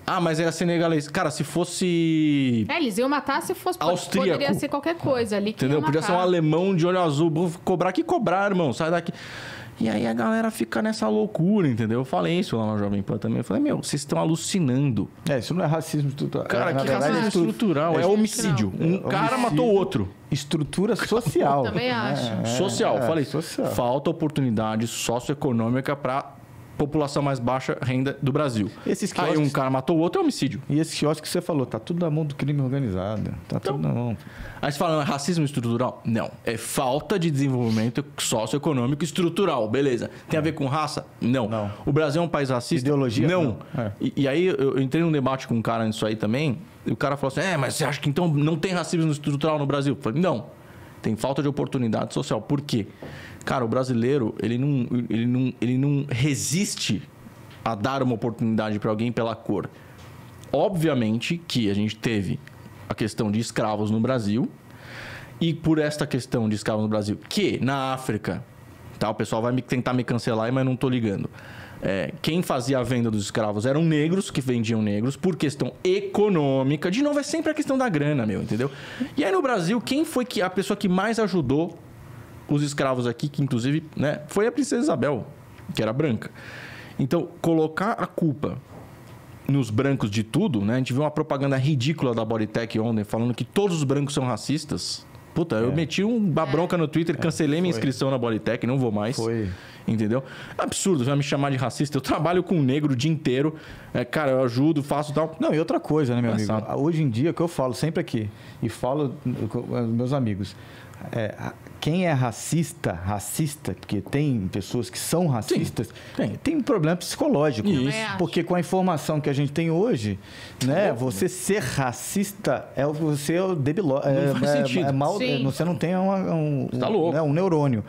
Ah, mas era senegalês. Cara, se fosse... eles iam matar se fosse... austríaco. Poderia ser qualquer coisa ali que entendeu? Podia ser um alemão de olho azul. Vou cobrar que cobrar, irmão. Sai daqui. E aí a galera fica nessa loucura, entendeu? Eu falei isso lá na Jovem Pan também. Eu falei, vocês estão alucinando. Isso não é racismo estrutural. Cara, que racismo estrutural? É homicídio. Um cara matou o outro. Estrutura social. Eu também acho. Social. Falei, social. Falta oportunidade socioeconômica para população mais baixa renda do Brasil. Aí um cara matou o outro, é homicídio. E esse quiosque que você falou, tá tudo na mão do crime organizado. Tá tudo na mão. Aí você fala, é racismo estrutural? Não. É falta de desenvolvimento socioeconômico estrutural. Beleza. Tem a ver com raça? Não. O Brasil é um país racista? Ideologia? Não. E aí eu entrei num debate com um cara nisso aí também, e o cara falou assim, mas você acha que então não tem racismo estrutural no Brasil? Eu falei, não. Tem falta de oportunidade social. Por quê? Cara, o brasileiro, ele não resiste a dar uma oportunidade para alguém pela cor. Obviamente que a gente teve a questão de escravos no Brasil, e por esta questão de escravos no Brasil, que na África, tá? O pessoal vai tentar me cancelar, mas não tô ligando. Quem fazia a venda dos escravos eram negros, que vendiam negros, por questão econômica. De novo, é sempre a questão da grana, entendeu? E aí no Brasil, quem foi a pessoa que mais ajudou os escravos aqui, que inclusive, né, foi a princesa Isabel, que era branca. Então, colocar a culpa nos brancos de tudo, né? A gente viu uma propaganda ridícula da Bodytech ontem, falando que todos os brancos são racistas. Puta, eu meti uma bronca no Twitter, cancelei minha inscrição na Bodytech, não vou mais. Entendeu? É absurdo, vai me chamar de racista. Eu trabalho com um negro o dia inteiro. Cara, eu ajudo, faço tal. Não, e outra coisa, né, meu amigo? Hoje em dia, que eu falo sempre aqui, e falo com os meus amigos, quem é racista, porque tem pessoas que são racistas, tem um problema psicológico. Isso. Porque com a informação que a gente tem hoje, né, você ser racista você é debilóide. Não faz sentido. Você não tem tá louco. Um neurônio.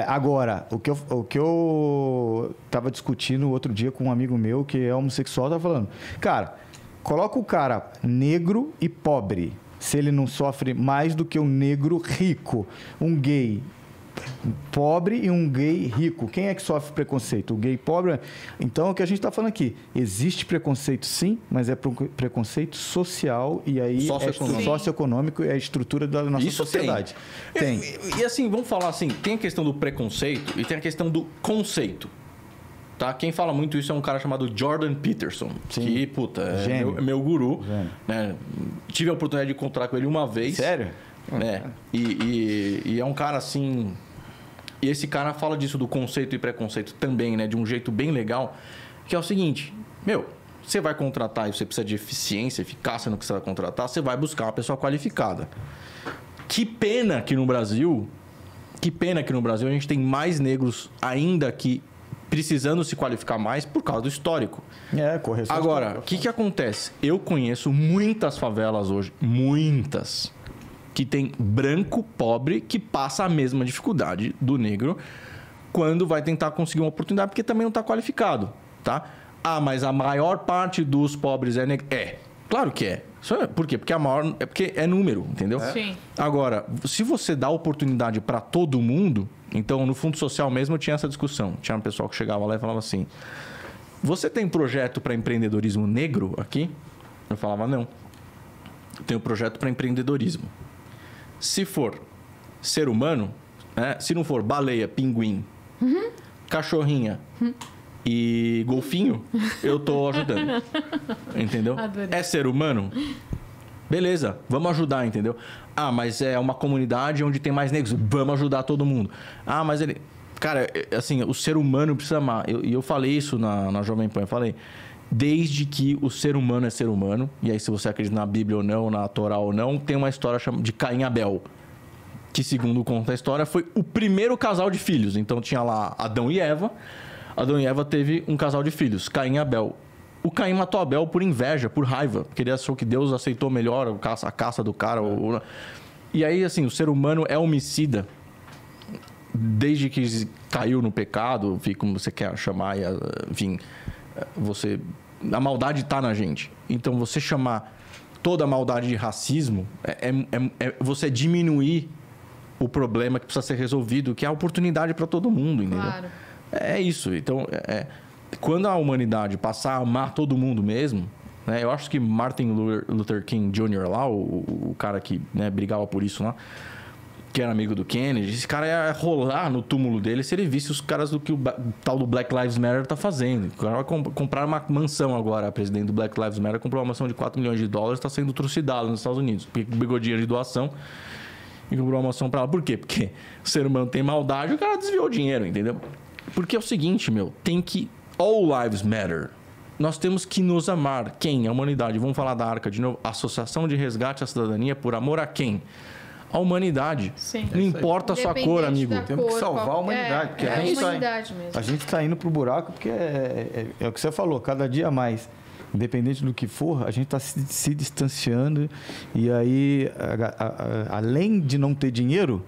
Agora, o que eu estava discutindo outro dia com um amigo meu que é homossexual, estava falando, cara, coloca o cara negro e pobre, se ele não sofre mais do que um negro rico, um gay pobre e um gay rico. Quem é que sofre preconceito? O gay pobre? Então, o que a gente está falando aqui, existe preconceito sim, mas é preconceito social e aí socioeconômico, é a estrutura da nossa sociedade. Tem. E assim, vamos falar assim, tem a questão do preconceito e tem a questão do conceito. Tá? Quem fala muito isso é um cara chamado Jordan Peterson. Sim. Que, puta, é meu guru. Né? Tive a oportunidade de encontrar com ele uma vez. Sério? Né? E é um cara assim... E esse cara fala disso do conceito e preconceito também, né? De um jeito bem legal. Que é o seguinte... Você vai contratar e você precisa de eficiência, eficácia no que você vai contratar, você vai buscar uma pessoa qualificada. Que pena que no Brasil a gente tem mais negros ainda que precisando se qualificar mais por causa do histórico. Correção. Agora, o que acontece? Eu conheço muitas favelas hoje, muitas, que tem branco pobre que passa a mesma dificuldade do negro quando vai tentar conseguir uma oportunidade, porque também não está qualificado, tá? Mas a maior parte dos pobres é negro. Claro que é. Por quê? Porque porque é número, entendeu? Sim. Agora, se você dá oportunidade para todo mundo, então no Fundo Social mesmo eu tinha essa discussão. Tinha um pessoal que chegava lá e falava assim: você tem projeto para empreendedorismo negro aqui? Eu falava, não. Eu tenho projeto para empreendedorismo. Se for ser humano, se não for baleia, pinguim, cachorrinha e golfinho, eu tô ajudando. Entendeu? Adorei. É ser humano? Beleza, vamos ajudar, entendeu? Ah, mas é uma comunidade onde tem mais negros. Vamos ajudar todo mundo. Ah, mas ele... Cara, assim, o ser humano precisa amar. E eu falei isso na Jovem Pan. Eu falei, desde que o ser humano é ser humano, e aí se você acredita na Bíblia ou não, na Torá ou não, tem uma história chamada de Caim e Abel, que segundo conta a história, foi o primeiro casal de filhos. Então tinha lá Adão e Eva. Adão e Eva teve um casal de filhos, Caim e Abel. O Caim matou Abel por inveja, por raiva, porque ele achou que Deus aceitou melhor a caça do cara. E aí, assim, o ser humano é homicida desde que caiu no pecado, enfim, como você quer chamar, enfim, a maldade está na gente. Então, você chamar toda a maldade de racismo é você diminuir o problema que precisa ser resolvido, que é a oportunidade para todo mundo, entendeu? Claro. É isso. Então, quando a humanidade passar a amar todo mundo mesmo, né? Eu acho que Martin Luther King Jr. lá, o cara que, né, brigava por isso lá, que era amigo do Kennedy, esse cara ia rolar no túmulo dele se ele visse os caras do que o tal do Black Lives Matter tá fazendo. O cara vai comprar uma mansão agora. A presidente do Black Lives Matter comprou uma mansão de $4 milhões, está sendo trucidada nos Estados Unidos, porque pegou dinheiro de doação e comprou uma mansão para ela. Por quê? Porque o ser humano tem maldade e o cara desviou o dinheiro, entendeu? Porque é o seguinte, tem que... All lives matter. Nós temos que nos amar. Quem? A humanidade. Vamos falar da Arca de novo. Associação de Resgate à Cidadania por amor a quem? A humanidade. Sim. Não importa a sua cor, amigo. Temos que salvar a humanidade. Porque a humanidade mesmo. A gente está indo pro buraco porque é o que você falou, cada dia mais. Independente do que for, a gente está se distanciando. E aí, além de não ter dinheiro,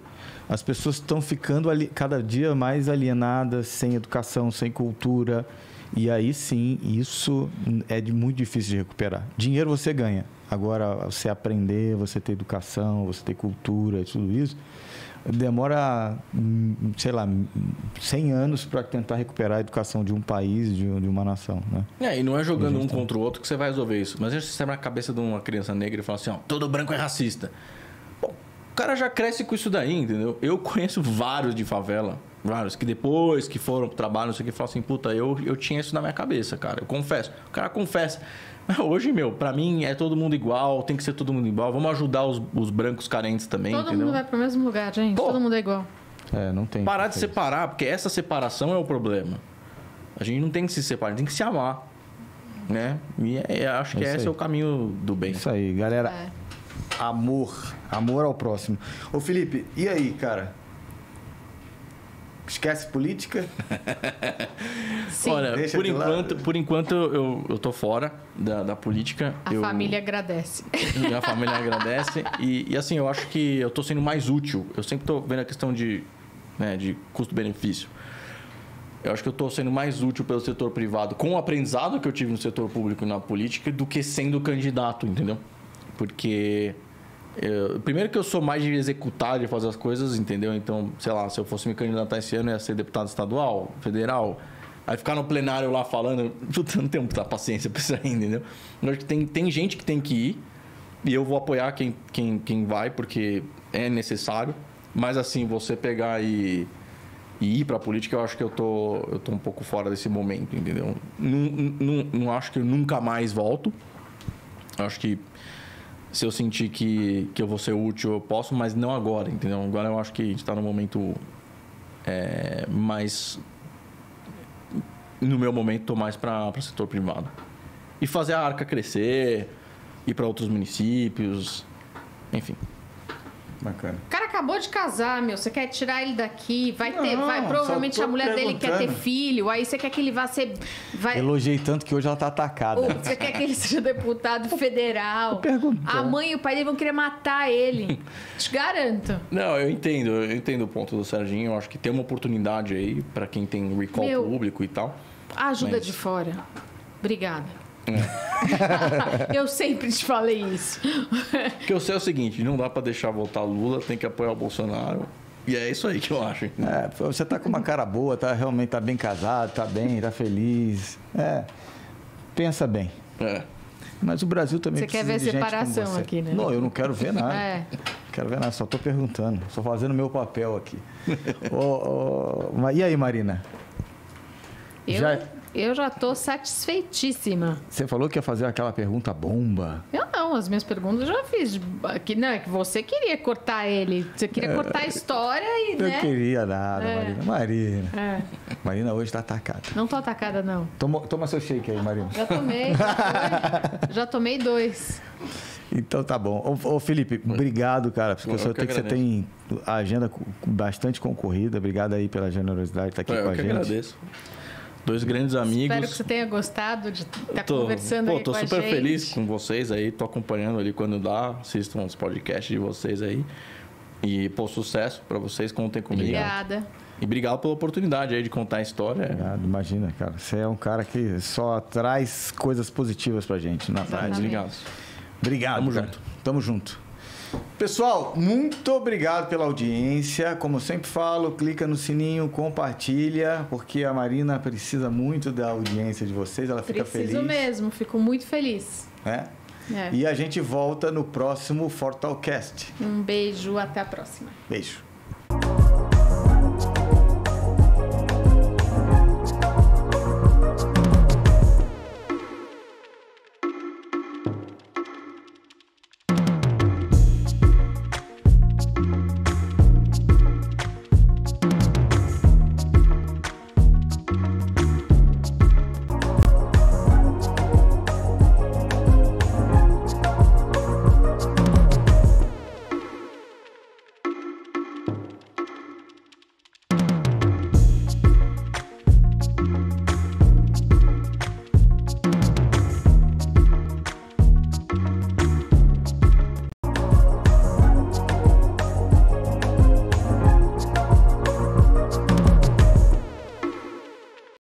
as pessoas estão ficando cada dia mais alienadas, sem educação, sem cultura. E aí sim, isso é muito difícil de recuperar. Dinheiro você ganha. Agora, você aprender, você ter educação, você ter cultura e tudo isso, demora, sei lá, 100 anos para tentar recuperar a educação de um país, de uma nação, né? E não é jogando um contra o outro que você vai resolver isso. Mas a gente sai na cabeça de uma criança negra e fala assim, ó, todo branco é racista. Bom, o cara já cresce com isso daí, entendeu? Eu conheço vários de favela, vários, que depois que foram pro trabalho, não sei o que, falam assim, puta, eu tinha isso na minha cabeça, cara, eu confesso. O cara confessa. Hoje, pra mim, é todo mundo igual, tem que ser todo mundo igual. Vamos ajudar os brancos carentes também, todo mundo vai pro mesmo lugar, gente. Todo mundo é igual. Não tem. Parar de separar, porque essa separação é o problema. A gente não tem que se separar, a gente tem que se amar, né? E acho que esse é o caminho do bem. Isso aí, galera. Amor ao próximo. Ô, Felipe, e aí, cara? Esquece política? Sim. Olha, por enquanto eu tô fora da política. A família agradece. A família agradece. E assim, eu acho que eu tô sendo mais útil. Eu sempre tô vendo a questão de custo-benefício. Eu acho que eu tô sendo mais útil pelo setor privado, com o aprendizado que eu tive no setor público e na política, do que sendo candidato, entendeu? Porque... primeiro que eu sou mais de executar, de fazer as coisas, entendeu? Então, sei lá, se eu fosse me candidatar esse ano, eu ia ser deputado estadual, federal. Aí ficar no plenário lá falando, puta, não tenho muita paciência pra isso aí, entendeu? Eu acho que tem gente que tem que ir, e eu vou apoiar quem vai, porque é necessário. Mas assim, você pegar e ir pra política, eu acho que eu tô um pouco fora desse momento, entendeu? Não acho que eu nunca mais volto. Eu acho que se eu sentir que eu vou ser útil, eu posso, mas não agora, entendeu? Agora eu acho que a gente está no momento mais... No meu momento, estou mais para o setor privado. E fazer a Arca crescer, ir para outros municípios, enfim. Bacana. O cara acabou de casar, meu. Você quer tirar ele daqui? Provavelmente a mulher dele quer ter filho. Aí você quer que ele vá ser... Elogiei tanto que hoje ela tá atacada. Você quer que ele seja deputado federal. A mãe e o pai dele vão querer matar ele. Te garanto. Não, eu entendo o ponto do Serginho. Eu acho que tem uma oportunidade aí para quem tem recall público e tal. A ajuda de fora. Obrigada. Eu sempre te falei isso. Porque eu sei o seguinte, não dá para deixar voltar Lula, tem que apoiar o Bolsonaro. E é isso aí que eu acho. Você tá com uma cara boa, realmente tá bem casado, tá bem, tá feliz. Pensa bem. Mas o Brasil também precisa de gente como você. Você quer ver separação aqui, né? Não, eu não quero ver nada. Não quero ver nada, só tô perguntando. Só fazendo meu papel aqui. E aí, Marina? Eu já tô satisfeitíssima. Você falou que ia fazer aquela pergunta bomba. Eu não, as minhas perguntas eu já fiz. É que você queria cortar ele. Você queria cortar a história e, Não né? queria nada, Marina. Marina hoje tá atacada. Não tô atacada, não. Toma seu shake aí, Marina. Já tomei. Já tomei 2. Então tá bom. Ô Felipe, obrigado, cara. Porque eu sei que você tem a agenda bastante concorrida. Obrigado aí pela generosidade de estar aqui com a gente. Eu que agradeço. 2 grandes amigos. Espero que você tenha gostado de estar conversando aí com a gente. Tô super feliz com vocês aí. Tô acompanhando ali quando dá. Assistam os podcasts de vocês aí. E, sucesso pra vocês. Contem comigo. Obrigada. E obrigado pela oportunidade aí de contar a história. Obrigado, imagina, cara. Você é um cara que só traz coisas positivas pra gente. Obrigado. Obrigado. Tamo junto. Tamo junto. Pessoal, muito obrigado pela audiência. Como eu sempre falo, clica no sininho, compartilha, porque a Marina precisa muito da audiência de vocês. Ela fica feliz. Preciso mesmo, fico muito feliz. E a gente volta no próximo Fortalcast. Um beijo, até a próxima. Beijo.